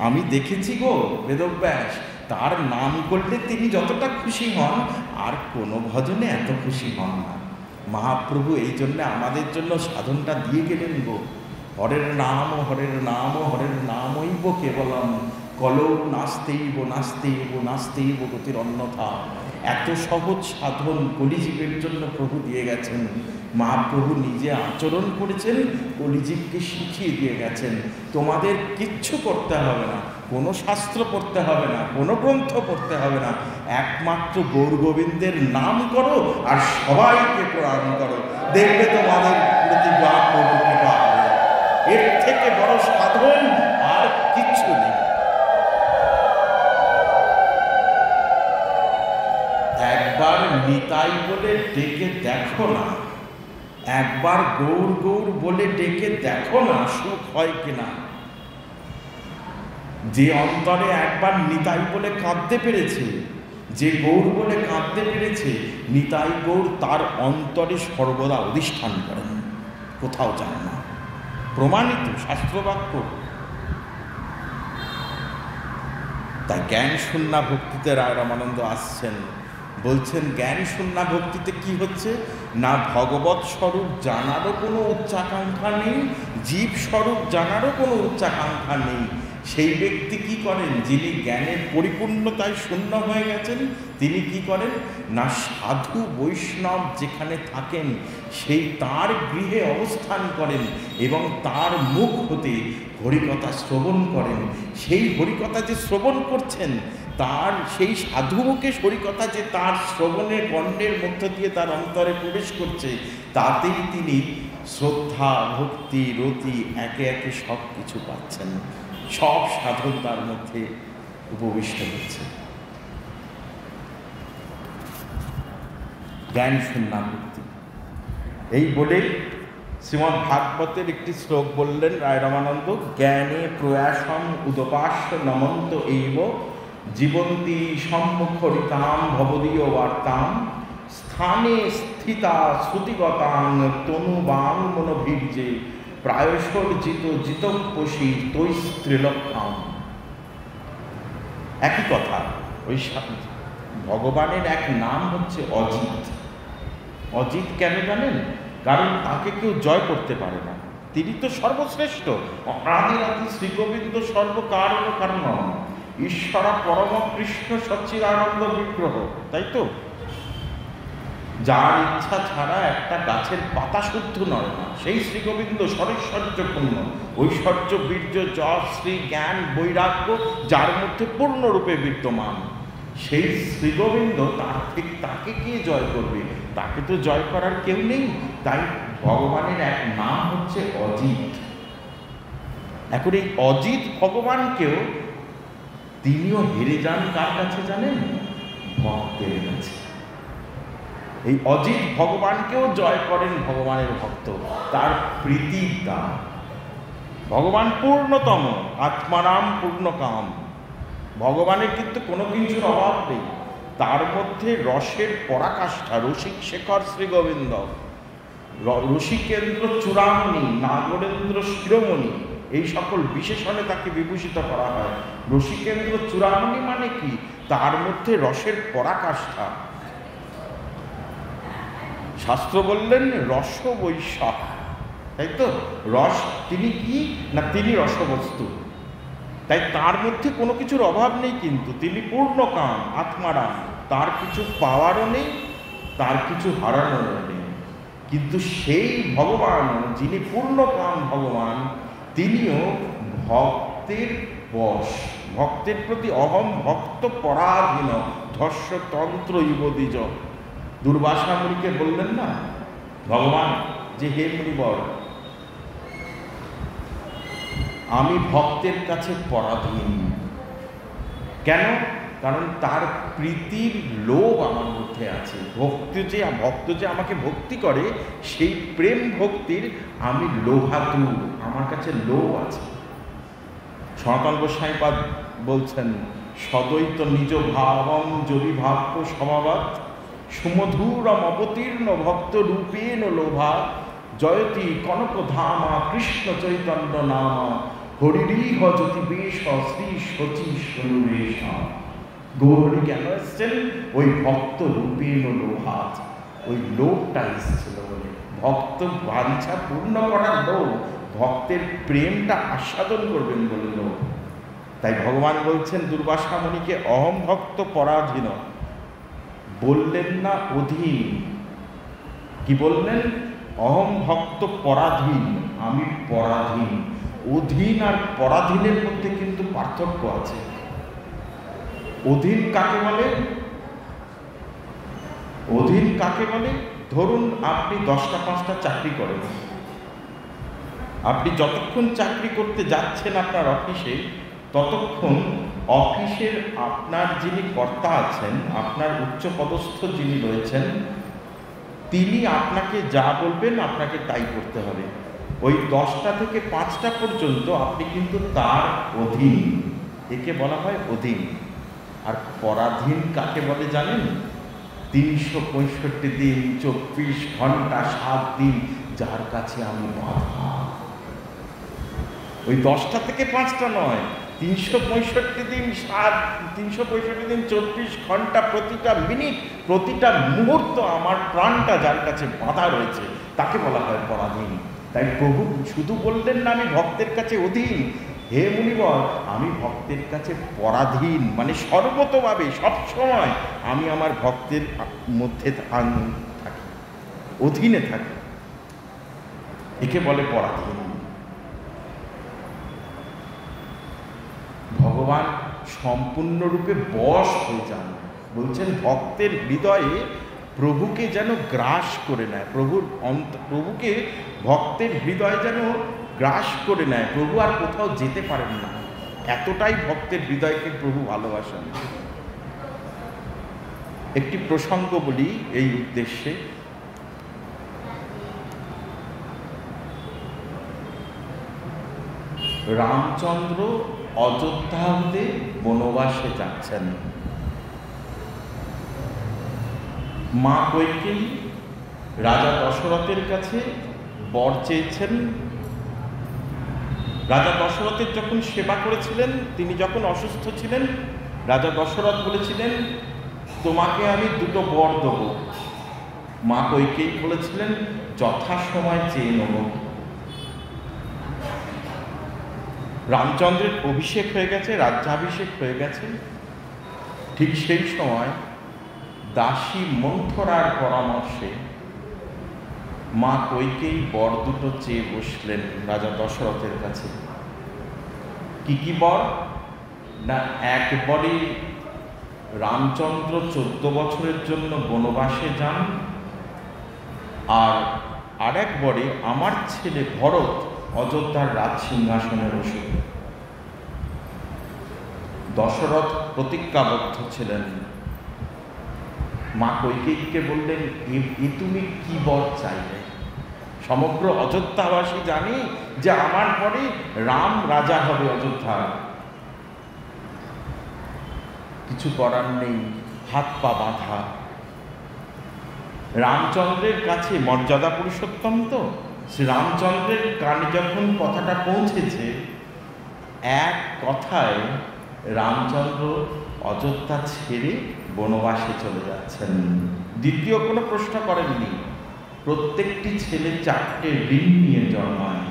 আমি দেখেছি গো বেদব্যাস, তার নাম করলে তিনি যতটা খুশি হন, আর কোনো ভজনে এত খুশি হন না। মহাপ্রভু এই জন্য আমাদের জন্য সাধনটা দিয়ে গেলেন গো। হরের নাম হরের নাম হরের নামইব কেবলম কলৌ নাস্তেইব নাস্তেইব নাস্তেইব গতির অন্যথা। এত সহজ সাধন কলিযুগের জন্য প্রভু দিয়ে গেছেন। মহাপ্রভু নিজে আচরণ করেছেন, কলিযুগকে শিখিয়ে দিয়ে গেছেন। তোমাদের কিচ্ছু করতে হবে না, কোনো শাস্ত্র পড়তে হবে না, কোনো গ্রন্থ পড়তে হবে না, একমাত্র গৌর গোবিন্দের নাম করো আর সবাইকে প্রণাম করো, দেখবে তোমাদের প্রতি প্রভু কৃপা হবে। এর থেকে বড় সাধন আর কিচ্ছু নেই। একবার নিতাই বলে ডেকে দেখো না, একবার গৌর গৌর বলে ডেকে দেখো না, সুখ হয় কিনা। যে অন্তরে একবার নিতাই বলে কাঁদতে পেরেছে, যে গৌর বলে কাঁদতে পেরেছে, নিতাই গৌর তার অন্তরে সর্বদা অধিষ্ঠান করেন, কোথাও যান না, প্রমাণিত শাস্ত্রবাক্য। তাই জ্ঞান শূন্য ভক্তিতে রায় রামানন্দ আসছেন, বলছেন জ্ঞান শূন্য ভক্তিতে কি হচ্ছে না, ভগবৎ স্বরূপ জানারও কোনো উচ্চাকাঙ্ক্ষা নেই, জীব স্বরূপ জানারও কোনো উচ্চাকাঙ্ক্ষা নেই। সেই ব্যক্তি কি করেন, যিনি জ্ঞানের পরিপূর্ণতায় শূন্য হয়ে গেছেন, তিনি কি করেন না, সাধু বৈষ্ণব যেখানে থাকেন সেই তার গৃহে অবস্থান করেন এবং তার মুখ হতে হরিকথা শ্রবণ করেন। সেই হরিকথা যে শ্রবণ করছেন, তার সেই সাধুমুখে হরিকথা যে তার শ্রবণের গণ্ডের মধ্য দিয়ে তার অন্তরে প্রবেশ করছে, তাতেই তিনি শ্রদ্ধা ভক্তি রতি একে একে সব কিছু পাচ্ছেন, সব সাধন তার মধ্যে উপবিষ্ট হচ্ছে। জ্ঞান শূন্য ভক্তি। এই বলে শ্রীমদ্ ভাগবতের একটি শ্লোক বললেন রায় রামানন্দ, জ্ঞানে প্রয়াসম উদপাস্য নমন্ত এইব জীবন্তী সম্মুখরিতাম ভবদীয় বার্তাম স্থানে স্থিতা শ্রুতিগতাং তনুবাং মনোবীর্যে প্রায়সর্জিত জিতপসী তৈস্ত্রিলক্ষাম। একই কথা, ওই ভগবানের এক নাম হচ্ছে অজিত। অজিত কেন জানেন? কারণ তাকে কেউ জয় করতে পারে না, তিনি তো সর্বশ্রেষ্ঠ। আদিরাদি শ্রীগোবিন্দ সর্বকারণ কারণ, ঈশ্বরা পরম কৃষ্ণ সচ্চিদানন্দ বিগ্রহ, তাই তো? যার ইচ্ছা ছাড়া একটা গাছের পাতা শুদ্ধ নয় না, সেই শ্রীগোবিন্দ সরৈশ্বর্যপূর্ণ, ঐশ্বর্য বীর্য যশ শ্রী জ্ঞান বৈরাগ্য যার মধ্যে পূর্ণরূপে বিদ্যমান। সেই শ্রীগোবিন্দ তাকে কে জয় করবে? তাকে তো জয় করার কেউ নেই। তাই ভগবানের এক নাম হচ্ছে অজিত। এখন এই অজিত ভগবানকেও তিনিও হেরে যান কার কাছে জানেন? ভক্তের কাছে। এই অজিত ভগবানকেও জয় করেন ভগবানের ভক্ত, তার প্রীতির দান। ভগবান পূর্ণতম, আত্মারাম পূর্ণকাম। ভগবানের কিন্তু কোনো কিছুর অভাব নেই, তার মধ্যে রসের পরাকাষ্ঠা, রসিক শেখর শ্রীগোবিন্দ, রসিকেন্দ্র চূড়ামণি, নাগরেন্দ্র শিরোমণি, এই সকল বিশেষণে তাকে বিভূষিত করা হয়। রসিকেন্দ্র চূড়ামণি মানে কি? তার মধ্যে রসের পরাকাষ্ঠা। শাস্ত্র বললেন রস বৈশাখ, তাই তো? রস তিনি কি না, তিনি রসবস্তু। তাই তার মধ্যে কোনো কিছুর অভাব নেই, কিন্তু তিনি পূর্ণকাম, আত্মারাম। তার কিছু পাওয়ারও নেই, তার কিছু হারানোরও নেই। কিন্তু সেই ভগবান যিনি পূর্ণকাম ভগবান, তিনিও ভক্তের বশ, ভক্তের প্রতি অহম ভক্ত পরাধীন, ধর্ষতন্ত্র ইবদ্বিজ। দুর্বাসা মুনিকে বললেন না ভগবান যে, হে মুনিবর, আমি ভক্তের কাছে পরাধীন, কেন? কারণ তার প্রীতির লোভ আমার মধ্যে আছে। ভক্ত যে আমাকে ভক্তি করে, সেই প্রেম ভক্তির আমি লোভাতুর, আমার কাছে লোভ আছে। সনাতন গোস্বামীপাদ বলছেন, সদৈত নিজ ভাবং যদি ভাব্য স্বভাবাৎ সুমধুরম অবতীর্ণ ভক্ত রূপেণ লোভা জয়তি কনক ধামা কৃষ্ণ চৈতন্য নামা হরিরিহ জ্যোতি বেশ শ্রী শচী সনুরেশ। গৌরী কেন এসছেন? ওই ভক্ত রূপেণ লোভাত, ওই লোভটা এসেছিল বলে, ভক্ত বাঞ্ছা পূর্ণ করার লোভ, ভক্তের প্রেমটা আস্বাদন করবেন বলে লোভ। তাই ভগবান বলছেন দুর্বাসা মুনিকে, অহম ভক্ত পরাধীন, বললেন না অধীন। কি বললেন? অহম ভক্ত পরাধীন, আমি পরাধীন। অধীন আর পরাধীনের মধ্যে কিন্তু পার্থক্য আছে। অধীন কাকে বলে? অধীন কাকে বলে? ধরুন আপনি 10টা 5টা চাকরি করেন, আপনি যতক্ষণ চাকরি করতে যাচ্ছেন আপনার অফিসে, ততক্ষণ অফিসের আপনার যিনি কর্তা আছেন, আপনার উচ্চপদস্থ যিনি রয়েছেন, তিনি আপনাকে যা বলবেন আপনাকে তাই করতে হবে। ওই 10টা থেকে 5টা পর্যন্ত আপনি কিন্তু তার অধীন, একে বলা হয় অধীন। আর পরাধীন কাকে বলে জানেন? 365 দিন 24 ঘন্টা 7 দিন যার কাছে আমি বাধা। ওই 10টা থেকে 5টা নয়, 365 দিন 365 দিন 24 ঘন্টা, প্রতিটা মিনিট, প্রতিটা মুহূর্ত আমার প্রাণটা যার কাছে বাধা রয়েছে, তাকে বলা হয় পরাধীন। তাই প্রভু শুধু বললেন না আমি ভক্তের কাছে অধীন, হে মুনিবর আমি ভক্তের কাছে পরাধীন, মানে সর্বতভাবে সবসময় আমি আমার ভক্তের মধ্যে থাকি, অধীনে থাকি, একে বলে পরাধীন। ভগবান সম্পূর্ণরূপে বশ হয়ে যান, বলছেন ভক্তের হৃদয়ে প্রভুকে যেন গ্রাস করে নেয়, প্রভুকে ভক্তের হৃদয়ে যেন গ্রাস করে নেয়, প্রভু আর কোথাও যেতে পারেন না, এতটাই ভক্তের হৃদয়কে প্রভু ভালোবাসেন। একটি প্রসঙ্গ বলি এই উদ্দেশ্যে। রামচন্দ্র অযোধ্যা হতে বনবাসে যাচ্ছেন। মা কৈকেয়ী রাজা দশরথের কাছে বর চেয়েছেন। রাজা দশরথের যখন সেবা করেছিলেন, তিনি যখন অসুস্থ ছিলেন, রাজা দশরথ বলেছিলেন তোমাকে আমি 2টো বর দেব। মা কৈকেয়ী বলেছিলেন যথাসময় চেয়ে নেব। রামচন্দ্রের অভিষেক হয়ে গেছে, রাজ্যাভিষেক হয়ে গেছে, ঠিক সেই সময় দাসী মন্থরার পরামর্শে মা কৈকেয়ী বর 2টো চেয়ে বসলেন রাজা দশরথের কাছে। কি কি বর? না, একবারে রামচন্দ্র 14 বছরের জন্য বনবাসে যান, আর আরেকবারে আমার ছেলে ভরত অযোধ্যার রাজ সিংহাসনে বসে। দশরথ প্রতিজ্ঞাবদ্ধ ছিলেন। মা কৈকেয়ীকে বললেন এ তুমি কি বর চাইলে? সমগ্র অযোধ্যাবাসী জানি যে আমার পরে রাম রাজা হবে অযোধ্যা। কিছু করার নেই, হাত পা বাঁধা। রামচন্দ্রের কাছে মর্যাদা পুরুষোত্তম, তো শ্রীরামচন্দ্রের কানে যখন কথাটা পৌঁছেছে, এক কথায় রামচন্দ্র অযোধ্যা ছেড়ে বনবাসে চলে যাচ্ছেন। দ্বিতীয় কোনো প্রশ্ন করেননি। প্রত্যেকটি ছেলে 4টে ঋণ নিয়ে জন্মায়,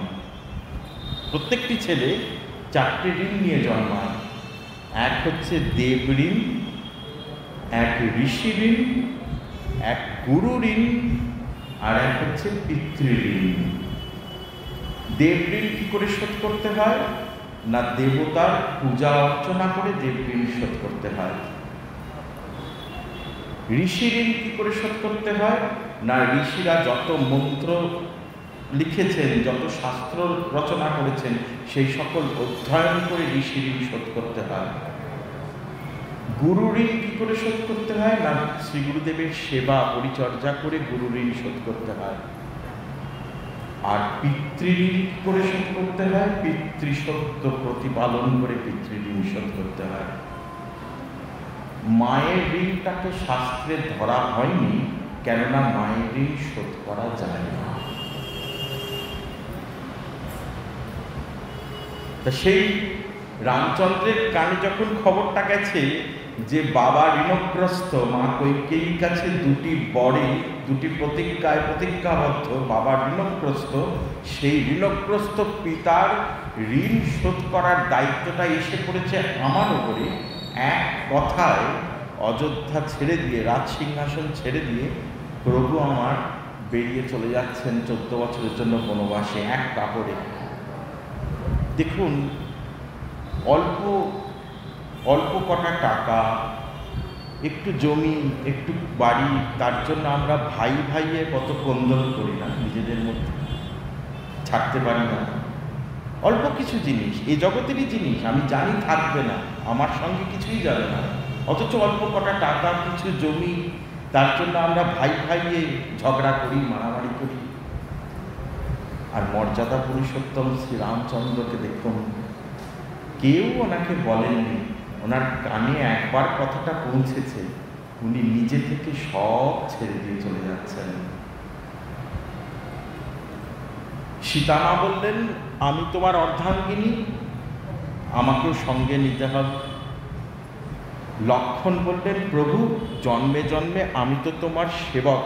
প্রত্যেকটি ছেলে 4টে ঋণ নিয়ে জন্মায়। এক হচ্ছে দেব ঋণ, এক ঋষি ঋণ, এক গুরু ঋণ, আর এক হচ্ছে পিতৃঋণ। দেব ঋণ কি করে শোধ করতে হয়? না, দেবতার পূজা অর্চনা করে দেব ঋণ শোধ করতে হয়। ঋষি ঋণ কি করে শোধ করতে হয়? না, ঋষিরা যত মন্ত্র লিখেছেন, যত শাস্ত্র রচনা করেছেন, সেই সকল অধ্যয়ন করে ঋষি ঋণ শোধ করতে হয়। গুরু ঋণ কি করে শোধ করতে হয়? না শ্রী গুরুদেবের সেবা পরিচর্যা করে গুরু ঋণ শোধ করতে হয়। আর পিতৃঋণ কি করে শোধ করতে হয়? পিতৃসত্য প্রতিপালন করে পিতৃঋণ শোধ করতে হয়। মায়ের ঋণটাকে শাস্ত্রে ধরা হয়নি, কেননা মায়ের ঋণ শোধ করা যায় না। তা সেই রামচন্দ্রের কানে যখন খবরটা গেছে যে বাবা ঋণগ্রস্ত, মা কৈকেয়ীর কাছে দুটি প্রতিজ্ঞাবদ্ধ, বাবা ঋণগ্রস্ত, সেই ঋণগ্রস্ত পিতার ঋণ শোধ করার দায়িত্বটা এসে পড়েছে আমার উপরে। এক কথায় অযোধ্যা ছেড়ে দিয়ে, রাজ সিংহাসন ছেড়ে দিয়ে প্রভু আমার বেরিয়ে চলে যাচ্ছেন 14 বছরের জন্য বনবাসে, এক কাপড়ে। দেখুন, অল্প কটা টাকা, একটু জমি, একটু বাড়ি, তার জন্য আমরা ভাই ভাইয়ে কত কোন্দল করি না, নিজেদের মধ্যে ছাড়তে পারি না। অল্প কিছু জিনিস, এই জগতেরই জিনিস, আমি জানি থাকবে না, আমার সঙ্গে কিছুই যাবে না, অথচ অল্প কটা টাকা, কিছু জমি, তার জন্য আমরা ভাই ভাইয়ে ঝগড়া করি, মারামারি করি। আর মর্যাদা পুরুষোত্তম শ্রী রামচন্দ্রকে দেখুন, কেউ ওনাকে বলেননি, ওনার কানে একবার কথাটা পৌঁছেছে, উনি নিজে থেকে সব ছেড়ে দিয়ে চলে যাচ্ছেন। সীতামা বললেন, আমি তোমার অর্ধাঙ্গিনী, আমাকেও সঙ্গে নিতে হবে। লক্ষ্মণ বললেন, প্রভু জন্মে জন্মে আমি তো তোমার সেবক,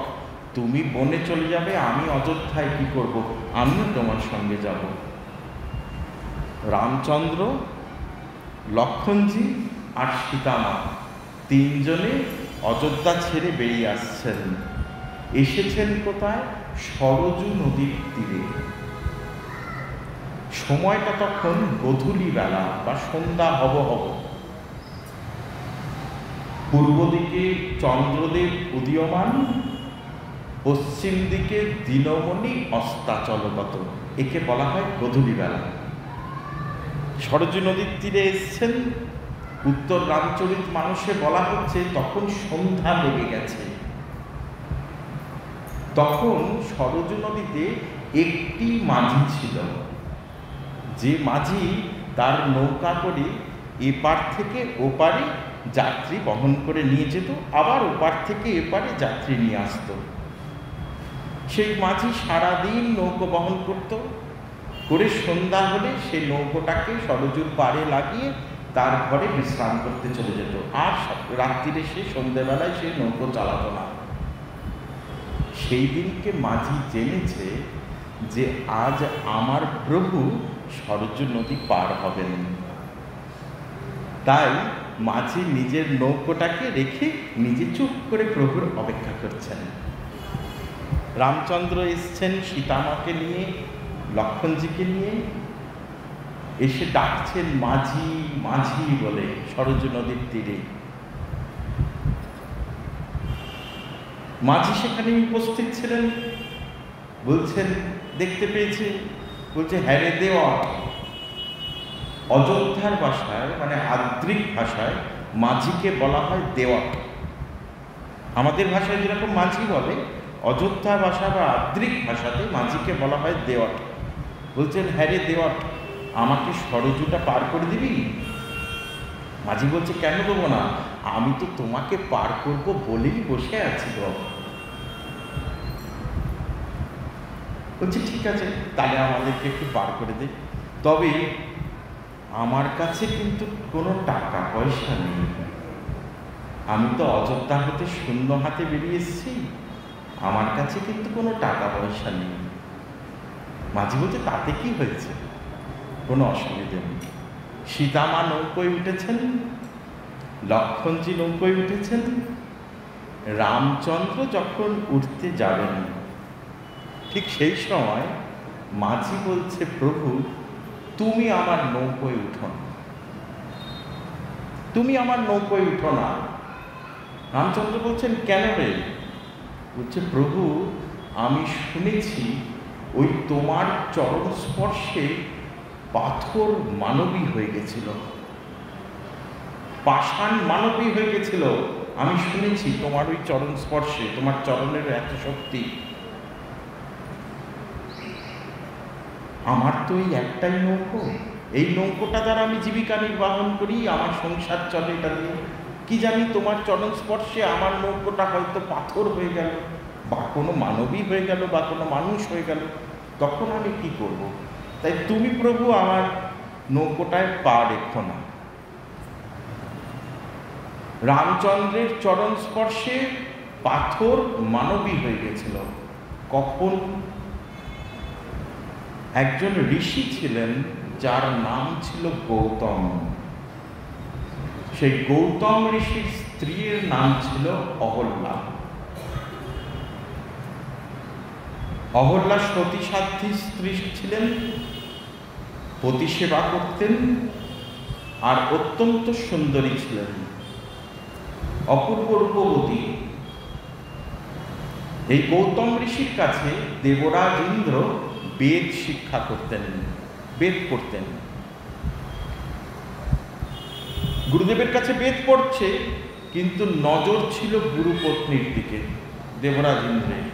তুমি বনে চলে যাবে, আমি অযোধ্যায় কি করব, আমিও তোমার সঙ্গে যাব। রামচন্দ্র, লক্ষ্মণজি আর সীতামা তিনজনে অযোধ্যা ছেড়ে বেরিয়ে আসছেন। এসেছেন কোথায়? সরযূ নদীর তীরে। সময়টা তখন গোধূলি বেলা বা সন্ধ্যা হব। পূর্ব দিকে চন্দ্রদেব উদীয়মান, পশ্চিম দিকে দিনমণি অস্তাচলগত, একে বলা হয় গোধূলি বেলা। সরযূ নদীর তীরে এসছেন। উত্তর রামচরিত মানুষে বলা হচ্ছে তখন সন্ধ্যা লেগে গেছে। তখন সরযূ নদীতে একটি মাঝি ছিল, যে মাঝি তার নৌকা করে এপার থেকে ওপারে যাত্রী বহন করে নিয়ে যেত, আবার ওপার থেকে এপারে যাত্রী নিয়ে আসত। সেই মাঝি সারাদিন নৌকো বহন করত, করে সন্ধ্যা হলে সেই নৌকোটাকে সরযূর পাড়ে লাগিয়ে তার ঘরে বিশ্রাম করতে চলে যেত। আর রাত্রিরে সে সন্ধ্যেবেলায় সেই নৌকো চালাতো না। সেই দিনকে মাঝি জেনেছে যে আজ আমার প্রভু সরযূ নদী পার হবেন। তাই মাঝি নিজের নৌকোটাকে রেখে নিজে চুপ করে প্রভুর অপেক্ষা করছেন। রামচন্দ্র এসছেন সীতামাকে নিয়ে, লক্ষ্মণজিকে নিয়ে, এসে ডাকছেন মাঝি মাঝি বলে সরযূ নদীর তীরে। মাঝি সেখানে উপস্থিত ছিলেন, বলছেন দেখতে পেয়েছে, বলছে হ্যাঁ রে দেওয়া। অযোধ্যার ভাষায় মানে আদ্রিক ভাষায় মাঝিকে বলা হয় দেওয়া। আমাদের ভাষায় যেরকম মাঝি বলে, অযোধ্যা ভাষা বা আদ্রিক ভাষাতে মাঝিকে বলা হয় দেওয়া। বলছেন হ্যাঁ রে দেওয়া, আমাকে সরযূটা পার করে দিবি? মাঝি বলছে কেন দেবো না, আমি তো তোমাকে পার করব বলেই বসে আছি গো। বলছে ঠিক আছে, তাহলে আমাদেরকে একটু পার করে দে, তবে আমার কাছে কিন্তু কোনো টাকা পয়সা নেই, আমি তো অযোধ্যা হতে শূন্য হাতে বেরিয়ে এসেছি, আমার কাছে কিন্তু কোনো টাকা পয়সা নেই। মাঝি বলছে তাতে কি হয়েছে, কোনো অসুবিধে নেই। সীতামা নৌকোয় উঠেছেন, লক্ষ্মণজি নৌকোয় উঠেছেন। রামচন্দ্র যখন উঠতে যাবেন, ঠিক সেই সময় মাঝি বলছে প্রভু তুমি আমার নৌকোয় উঠো না, তুমি আমার নৌকোয় উঠো না। রামচন্দ্র বলছেন কেন রে? বলছে প্রভু আমি শুনেছি ওই তোমার চরণ স্পর্শে পাথর মানবী হয়ে গেছিল, পাষাণ মানবী হয়ে গেছিল। আমি শুনেছি তোমার ওই চরণ স্পর্শে, তোমার চরণের এত শক্তি। আমার তো এই একটাই নৌকো, এই নৌকোটা দ্বারা আমি জীবিকা নির্বাহন করি, আমার সংসার চলে এটা দিয়ে। কি জানি তোমার চরণ স্পর্শে আমার নৌকোটা হয়তো পাথর হয়ে গেল, বা কোনো মানবী হয়ে গেল, বা কোনো মানুষ হয়ে গেল, তখন আমি কি করব? তাই তুমি প্রভু আমার নৌকোটায় পা রেখো না। রামচন্দ্রের চরণ স্পর্শে পাথর মানবী হয়ে গেছিল। কখন? একজন ঋষি ছিলেন যার নাম ছিল গৌতম। সেই গৌতম ঋষির স্ত্রীর নাম ছিল অহল্যা। অহল্যা সতী সাধ্বী স্ত্রী ছিলেন, পতি সেবা করতেন, আর অত্যন্ত সুন্দরী ছিলেন, অপূর্ব রূপবতী। এই গৌতম ঋষির কাছে দেবরাজ ইন্দ্র বেদ শিক্ষা করতেন, বেদ পড়তেন। গুরুদেবের কাছে বেদ পড়ছে, কিন্তু নজর ছিল গুরু পত্নীর দিকে, দেবরাজ ইন্দ্রের।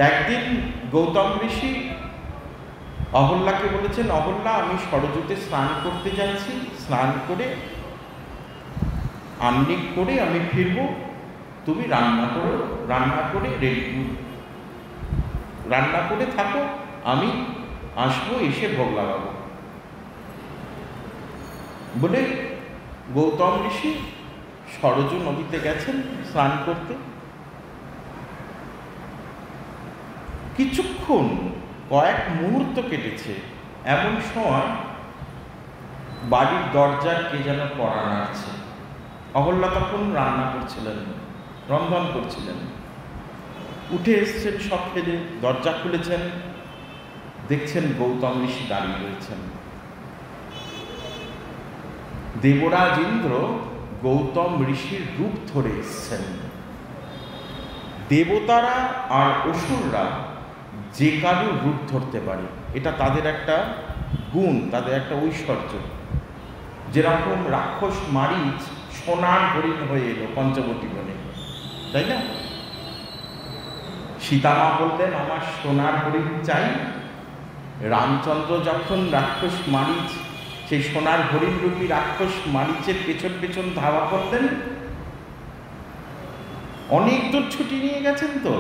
একদিন গৌতম ঋষি অহল্যাকে বলেছেন, অহল্যা আমি সরজুতে স্নান করতে যাচ্ছি, স্নান করে আহ্নিক করে আমি ফিরব, তুমি রান্না করে থাকো, আমি আসবো, এসে ভোগ লাগাবো। বলে গৌতম ঋষি সরজু নদীতে গেছেন স্নান করতে। কিছুক্ষণ, কয়েক মুহূর্ত কেটেছে, এমন সময় বাড়ির দরজার কে যেন কড়া নাড়ছে। অহল্যা তখন রান্না করছিলেন, রন্ধন করছিলেন। উঠে এসছেন সব ফেলে, দরজা খুলেছেন, দেখছেন গৌতম ঋষি দাঁড়িয়ে রয়েছেন। দেবরাজ ইন্দ্র গৌতম ঋষির রূপ ধরে এসছেন। দেবতারা আর অসুররা যে কারুর রূপ ধরতে পারে, এটা তাদের একটা গুণ, তাদের একটা ঐশ্বর্য। যেরকম রাক্ষস মারিচ সোনার হরিণ হয়ে এলো পঞ্চবটী বনে, তাই না? সীতামা বলতেন আমার সোনার হরিণ চাই। রামচন্দ্র যখন রাক্ষস মারিচ, সেই সোনার হরিণ রূপী রাক্ষস মারিচের পেছন পেছন ধাওয়া করতেন, অনেক দূর ছুটি নিয়ে গেছেন তো।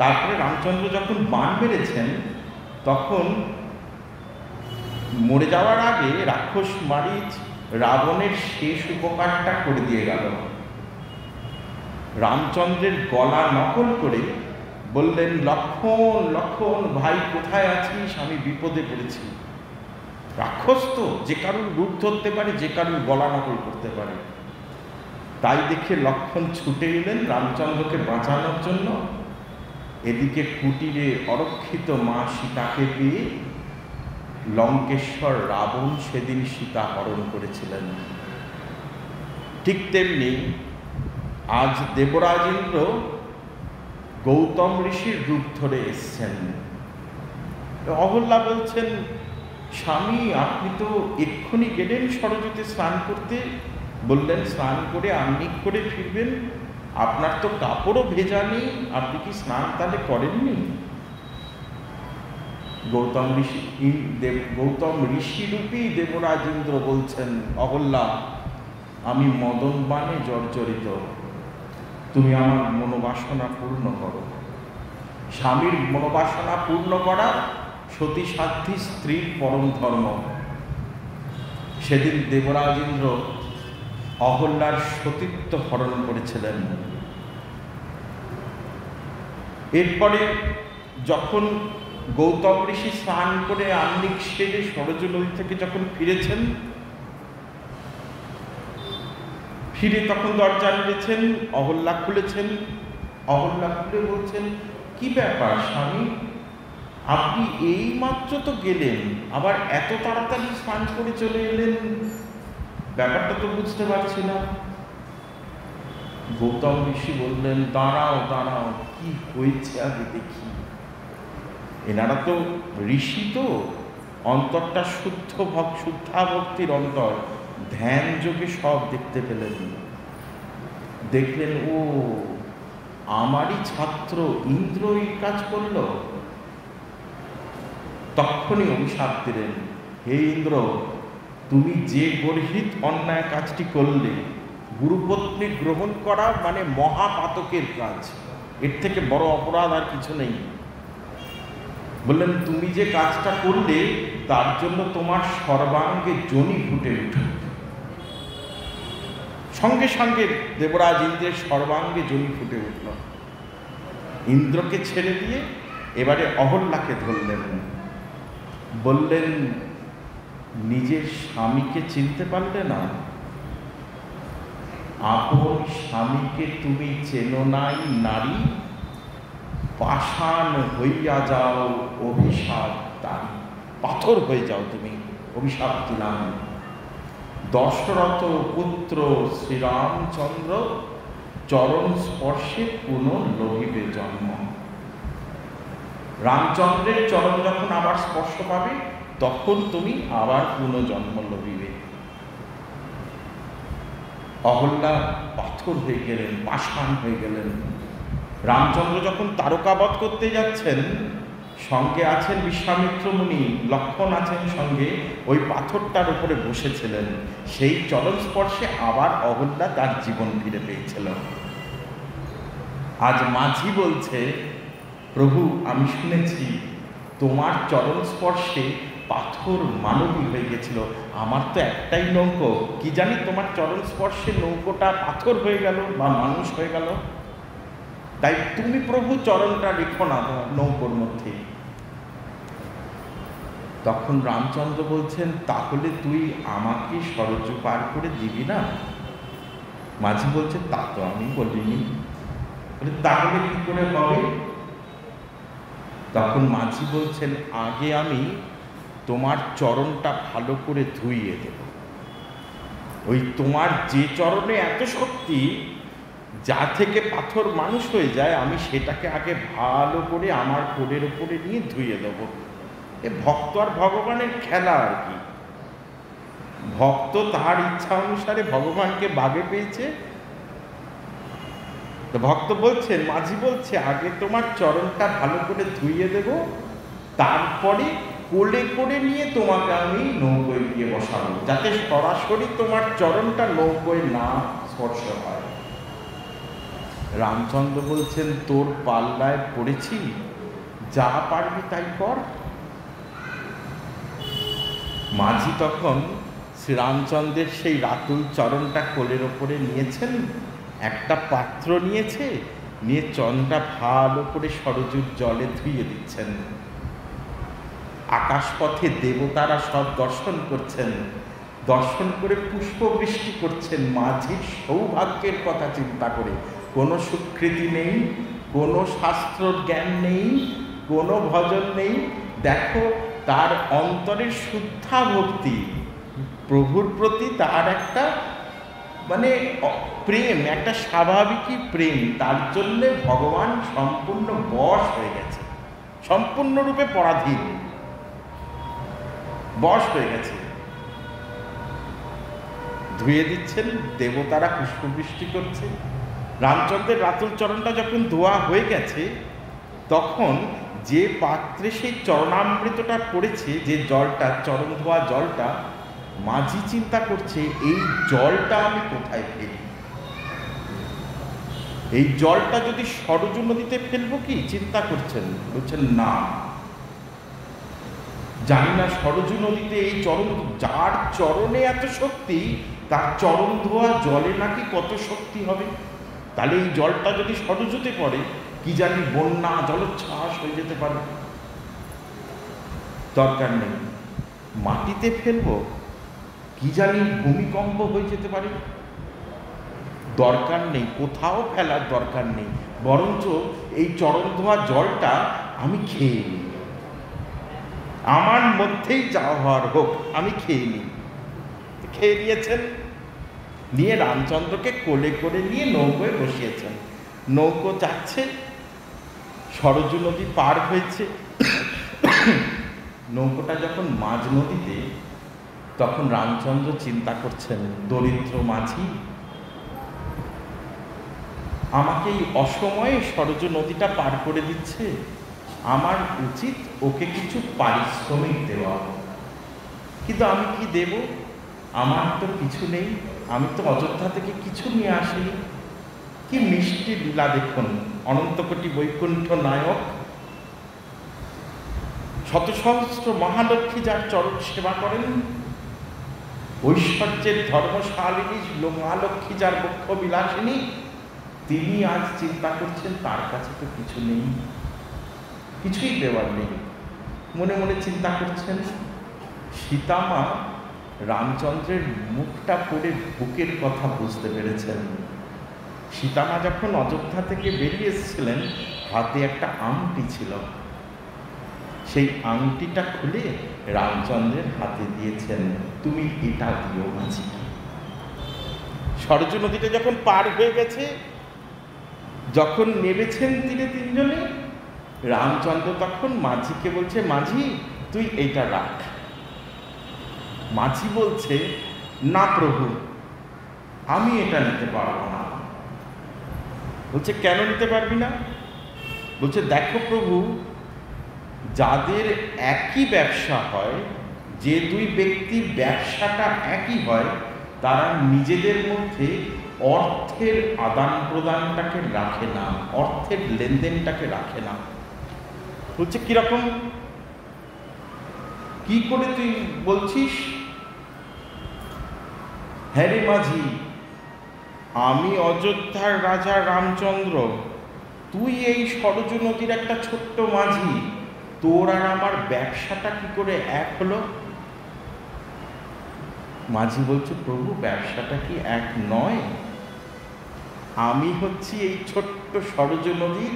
তারপরে রামচন্দ্র যখন বাণ মেরেছেন, তখন মরে যাওয়ার আগে রাক্ষস মারিচ রাবণের শেষ উপকারটা করে দিয়ে গেল। রামচন্দ্রের গলা নকল করে বললেন, লক্ষণ লক্ষণ ভাই কোথায় আছিস, আমি বিপদে পড়েছি। রাক্ষস তো যে কারুর রূপ ধরতে পারে, যে কারুর গলা নকল করতে পারে। তাই দেখে লক্ষণ ছুটে এলেন রামচন্দ্রকে বাঁচানোর জন্য। এদিকে কুটিরে অরক্ষিত মা সীতাকে পেয়ে লঙ্কেশ্বর রাবণ সেদিন সীতা হরণ করেছিলেন। ঠিক তেমনি আজ দেবরাজ ইন্দ্র গৌতম ঋষির রূপ ধরে এসছেন। অহল্যা বলছেন, স্বামী আপনি তো এক্ষুনি গেলেন সরজুতে স্নান করতে, বললেন স্নান করে আহ্নিক করে ফিরবেন, আপনার তো কাপড়ও ভেজা নেই, আপনি কি স্নান তাহলে করেননি? গৌতম ঋষি রূপী দেবরাজ ইন্দ্র বলছেন, অহল্যা আমি মদন বাণে জর্জরিত, তুমি আমার মনোবাসনা পূর্ণ করো। স্বামীর মনোবাসনা পূর্ণ করা সতী সাধ্বী স্ত্রীর পরম ধর্ম। সেদিন দেবরাজ ইন্দ্র অহল্যার সতীত্ব হরণ করেছিলেন। এরপরে যখন গৌতম ঋষি স্নান করে আহ্নিক সেরে সরজু নদী থেকে যখন ফিরেছেন, ফিরে তখন দরজা নেড়েছেন, অহল্যা খুলেছেন। অহল্যা খুলে বলছেন, কি ব্যাপার স্বামী, আপনি এই মাত্র তো গেলেন, আবার এত তাড়াতাড়ি স্নান করে চলে এলেন, ব্যাপারটা তো বুঝতে পারছি না। গৌতম ঋষি বললেন, দাঁড়াও দাঁড়াও, কি হয়েছে আগে দেখি। এনারা তো ঋষি, তো অন্তরটা শুদ্ধা ভক্তির অন্তর, ধ্যান যোগে সব দেখতে পেলেন। দেখলেন ও আমারই ছাত্র ইন্দ্র এই কাজ করল। তখনই অভিশাপ দিলেন, হে ইন্দ্র, তুমি যে গর্হিত অন্যায় কাজটি করলে, গুরুপত্নী গ্রহণ করা মানে মহাপাতকের কাজ, এর থেকে বড় অপরাধ আর কিছু নেই। বললেন তুমি যে কাজটা করলে তার জন্য তোমার সর্বাঙ্গে যোনি ফুটে উঠে। সঙ্গে সঙ্গে দেবরাজ ইন্দ্রের সর্বাঙ্গে যোনি ফুটে উঠল। ইন্দ্রকে ছেড়ে দিয়ে এবারে অহল্যাকে ধরলেন। বললেন নিজের স্বামীকে চিনতে পারলে না? আপন স্বামীকে তুমি চেনো নাই নারী, পাষাণ হইয়া যাও অভিশাপ তারি। পাথর হয়ে যাও তুমি, অভিশাপ দিলাম। দশরথ পুত্র শ্রীরামচন্দ্র চরণ স্পর্শে পুনর্লভিবে জন্ম। রামচন্দ্রের চরণ যখন আবার স্পর্শ পাবে তখন তুমি আবার পুনর্জন্ম লভিবে। অহল্যা পাথর হয়ে গেলেন, পাষাণ হয়ে গেলেন। রামচন্দ্র যখন তারকাবধ করতে যাচ্ছেন, সঙ্গে আছেন বিশ্বামিত্র মুনি, লক্ষ্মণ আছেন সঙ্গে, ওই পাথরটার উপরে বসেছিলেন। সেই চরণ স্পর্শে আবার অহল্যা তার জীবন ফিরে পেয়েছিল। আজ মাঝি বলছে, প্রভু আমি শুনেছি তোমার চরণ স্পর্শে পাথর মানবী হয়ে গেছিল, আমার তো একটাই নৌকো, কি জানি তোমার চরণ স্পর্শে নৌকোটা পাথর হয়ে গেল বা মানুষ হয়ে গেল। তাই তুমি প্রভু চরণটা রেখো না নৌকোর মধ্যে। তখন রামচন্দ্র বলছেন, তাহলে তুই আমাকে সরযূ পার করে দিবি না? মাঝি বলছে, তা তো আমি বলিনি। তাহলে কি করে হবে? তখন মাঝি বলছেন, আগে আমি তোমার চরণটা ভালো করে ধুইয়ে দেব। ওই তোমার যে চরণে এত শক্তি, যা থেকে পাথর মানুষ হয়ে যায়, আমি সেটাকে আগে ভালো করে আমার কোলের উপরে নিয়ে ধুইয়ে দেব। এ ভক্ত আর ভগবানের খেলা আর কি। ভক্ত তার ইচ্ছা অনুসারে ভগবানকে বাগে পেয়েছে। তো ভক্ত বলছেন, মাঝি বলছে, আগে তোমার চরণটা ভালো করে ধুইয়ে দেব, তারপরে কোলে করে নিয়ে তোমাকে আমি নৌকোয় গিয়ে বসাবো, যাতে সরাসরি তোমার চরণটা নৌকোয় না স্পর্শ হয়। রামচন্দ্র বলছেন, তোর পাল্লায় পড়েছি, যা পারবি তাই কর। মাঝি তখন শ্রীরামচন্দ্রের সেই রাতুল চরণটা কোলের ওপরে নিয়েছেন, একটা পাত্র নিয়েছে, নিয়ে চরণটা ভালো করে সরজুর জলে ধুইয়ে দিচ্ছেন। আকাশপথে দেবতারা সব দর্শন করছেন, দর্শন করে পুষ্পবৃষ্টি করছেন মাঝির সৌভাগ্যের কথা চিন্তা করে। কোনো স্বীকৃতি নেই, কোনো শাস্ত্র জ্ঞান নেই, কোনো ভজন নেই। দেখো তার অন্তরের শুদ্ধা ভক্তি, প্রভুর প্রতি তার একটা মানে প্রেম, একটা স্বাভাবিকই প্রেম। তার জন্যে ভগবান সম্পূর্ণ বশ হয়ে গেছে, সম্পূর্ণরূপে পরাধীন, বশ হয়ে গেছে। ধুয়ে দিচ্ছেন, দেবতারা পুষ্পবৃষ্টি করছে। রামচন্দ্রের রাতুল চরণটা যখন ধোয়া হয়ে গেছে, তখন যে পাত্রে সেই চরণামৃতটা পড়েছে, যে জলটা, চরণ ধোয়া জলটা, মাঝি চিন্তা করছে এই জলটা আমি কোথায় ফেলি। এই জলটা যদি সরজু নদীতে ফেলবো কি চিন্তা করছেন। বলছেন না, জানি না সরজু নদীতে এই চরণ, যার চরণে এত শক্তি, তার চরণ ধোয়া জলে নাকি কত শক্তি হবে। তাহলে এই জলটা যদি সরজুতে পড়ে, কি জানি বন্যা জলোচ্ছ্বাস হয়ে যেতে পারে। দরকার নেই, মাটিতে ফেলবো, কি জানি ভূমিকম্প হয়ে যেতে পারে। দরকার নেই, কোথাও ফেলার দরকার নেই, বরঞ্চ এই চরণ ধোয়া জলটা আমি খেয়ে নিই, আমার মধ্যেই যা হওয়ার হোক আমি খেয়ে নিই। খেয়ে নিয়েছেন, নিয়ে রামচন্দ্রকে কোলে করে নিয়ে নৌকোয় বসিয়েছেন। নৌকো যাচ্ছে, সরজু নদী পার হয়েছে। নৌকোটা যখন মাঝ নদীতে, তখন রামচন্দ্র চিন্তা করছেন, দরিদ্র মাঝি আমাকে এই অসময়ে সরজ নদীটা পার করে দিচ্ছে, আমার উচিত ওকে কিছু পারিশ্রমিক দেওয়া। কিন্তু আমি কি দেব? আমার তো কিছু নেই, আমি তো অযোধ্যা থেকে কিছু নিয়ে আসিনি। কি মিষ্টি লীলা দেখুন, অনন্তকোটি বৈকুণ্ঠ নায়ক শত সহস্র মহালক্ষ্মী যার চরণ সেবা করেন, ঐশ্বর্যের ধর্মশালিনী মহালক্ষ্মী যার বক্ষ বিলাসিনী, তিনি আজ চিন্তা করছেন তার কাছে তো কিছু নেই, কিছুই দেওয়ার নেই। মনে মনে চিন্তা করছেন। সীতামা রামচন্দ্রের মুখটা পড়ে বুকের কথা বুঝতে পেরেছেন। সীতামা যখন অযোধ্যা থেকে বেরিয়ে এসেছিলেন, হাতে একটা আংটি ছিল, সেই আংটিটা খুলে রামচন্দ্রের হাতে দিয়েছেন, তুমি এটা দিও মাঝি। সরজ নদীটা যখন পার হয়ে গেছে, যখন নেমেছেন তীরে তিনজনে, রামচন্দ্র তখন মাঝিকে বলছে, মাঝি তুই এইটা রাখ। মাঝি বলছে, না প্রভু, আমি এটা নিতে পারবো না। বলছে, কেন নিতে পারবি না? বলছে, দেখো প্রভু, যাদের একই ব্যবসা হয়, যে দুই ব্যক্তির ব্যবসাটা একই হয়, তারা নিজেদের মধ্যে অর্থের আদান প্রদানটাকে রাখে না, অর্থের লেনদেনটাকে রাখে না। বলছে, কিরকম, কি করে তুই বলছিস? হ্যাঁ রে মাঝি, আমি অযোধ্যার রাজা রামচন্দ্র, তুই এই সরজ নদীর একটা ছোট্ট মাঝি, তোর আর আমার ব্যবসাটা কি করে এক হলো? মাঝি বলছে, প্রভু ব্যবসাটা কি এক নয়? আমি হচ্ছি এই ছোট্ট সরজ নদীর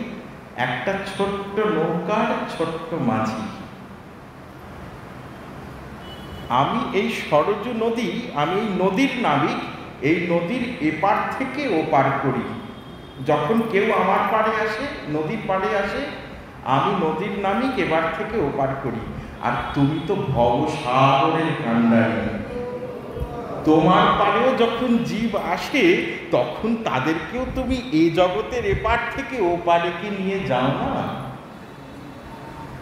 একটা ছোট্ট নৌকার ছোট্ট মাঝি। আমি এই সরজ নদী, আমি এই নদীর নাবিক, এই নদীর এপার থেকে ওপার করি। যখন কেউ আমার পাড়ে আসে, নদীর পাড়ে আসে, আমি নদীর নাবিক, এবার থেকে ওপার করি। আর তুমি তো ভবসাগরের কান্ডারী, তোমার পাড়েও যখন জীব আসে, তখন তাদেরকেও তুমি এই জগতের এপার থেকে ওপারে কি নিয়ে যাও না?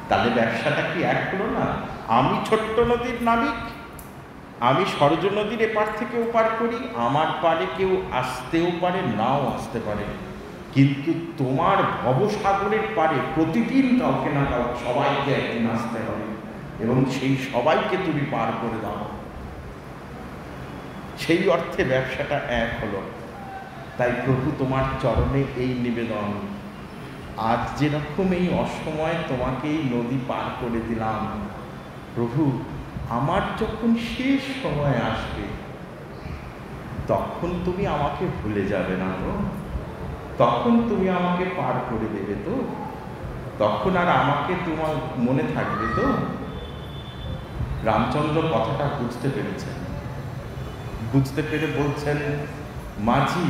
তাহলে ব্যবসাটা কি এক হলো না? আমি ছোট্ট নদীর নাবিক, আমি সরজ নদীর এপার থেকে ওপার করি, আমার পাড়ে কেউ আসতেও পারে, নাও আসতে পারে, কিন্তু তোমার ভবসাগরের পাড়ে প্রতিদিন কাউকে না কাউকে, সবাইকে একদিন আসতে হবে, এবং সেই সবাইকে তুমি পার করে দাও। সেই অর্থে ব্যবসাটা এক হলো। তাই প্রভু, তোমার চরণে এই নিবেদন, আজ যেরকম এই অসময়ে তোমাকে এই নদী পার করে দিলাম, প্রভু আমার যখন শেষ সময় আসবে, তখন তুমি আমাকে ভুলে যাবে না তো? তখন তুমি আমাকে পার করে দেবে তো? তখন আর আমাকে তোমার মনে থাকবে তো? রামচন্দ্র কথাটা বুঝতে পেরেছেন। বুঝতে পেরে বলছেন, মাঝি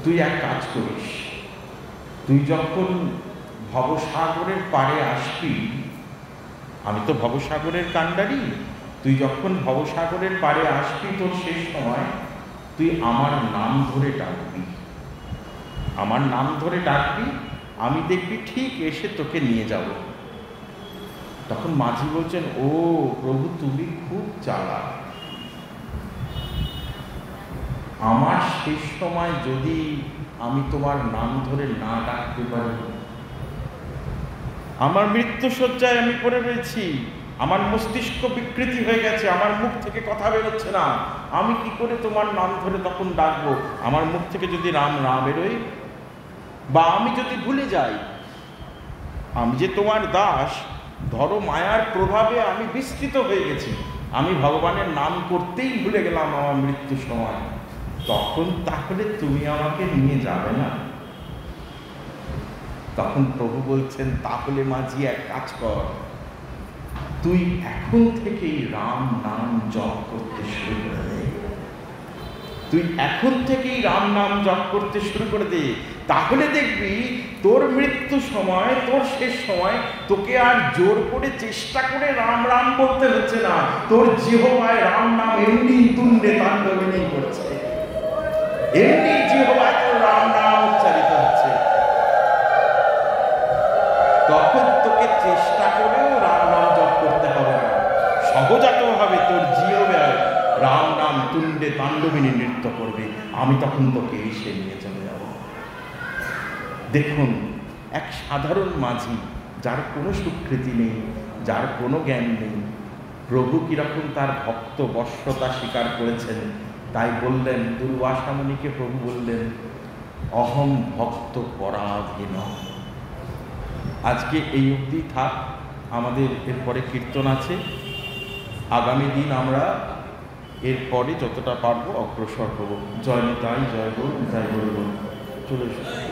তুই এক কাজ করিস, তুই যখন ভবসাগরের পাড়ে আসবি, আমি তো ভবসাগরের কান্ডারি, তুই যখন ভবসাগরের পাড়ে আসবি, তোর শেষ সময়, তুই আমার নাম ধরে ডাকবি, আমার নাম ধরে ডাকবি, আমি দেখবি ঠিক এসে তোকে নিয়ে যাব। তখন মাঝি বলছেন, ও প্রভু, তুমি খুব চালাক, আমার শেষ সময় যদি আমি তোমার নাম ধরে না ডাকতে পারি, আমার মৃত্যুশয্যায় আমি পড়ে রয়েছি, আমার মস্তিষ্ক বিকৃতি হয়ে গেছে, আমার মুখ থেকে কথা বেরোচ্ছে না, আমি কি করে তোমার নাম ধরে তখন ডাকবো? আমার মুখ থেকে যদি রাম না বেরোয়, বা আমি যদি ভুলে যাই, আমি যে তোমার দাস, ধরো মায়ার প্রভাবে আমি বিস্তৃত হয়ে গেছি, আমি ভগবানের নাম করতেই ভুলে গেলাম আমার মৃত্যুর সময়, তখন তাহলে তুমি আমাকে নিয়ে যাবে না? তখন প্রভু বলছেন, তাহলে মাঝি এক কাজ কর, তুই এখন থেকেই রাম নাম জপ করতে শুরু করে দে, তুই এখন থেকেই রাম নাম জপ করতে শুরু করে দে, তাহলে দেখবি তোর মৃত্যু সময়, তোর শেষ সময় তোকে আর জোর করে চেষ্টা করে রাম রাম বলতে হচ্ছে না, তোর জিহ্বায় রাম নাম এমনি তুণ্ডে তাণ্ডবে করছে, এমনি জিহ্বায় তোর রাম নাম উচ্চারিত হচ্ছে। তখন তোকে চেষ্টা করেও রাম নাম জপ করতে হবে না, সহজাতভাবে তোর জিহ্বায় রাম নাম তুণ্ডে তাণ্ডবিনী নৃত্য করবে, আমি তখন তোকে এসে নিয়ে চলে যাব। দেখুন, এক সাধারণ মাঝি, যার কোনো স্বীকৃতি নেই, যার কোনো জ্ঞান নেই, প্রভু কিরকম তার ভক্ত বশ্যতা স্বীকার করেছেন, তাই বললেন, দুর্বাসা মুনিকে প্রভু বললেন, অহম ভক্ত পরাধীন। আজকে এই অবধি থাক, আমাদের এরপরে কীর্তন আছে, আগামী দিন আমরা এরপরে যতটা পারবো অগ্রসর হব। জয় নিতাই, জয় গুরু, জয় গুরু। চলে এসো।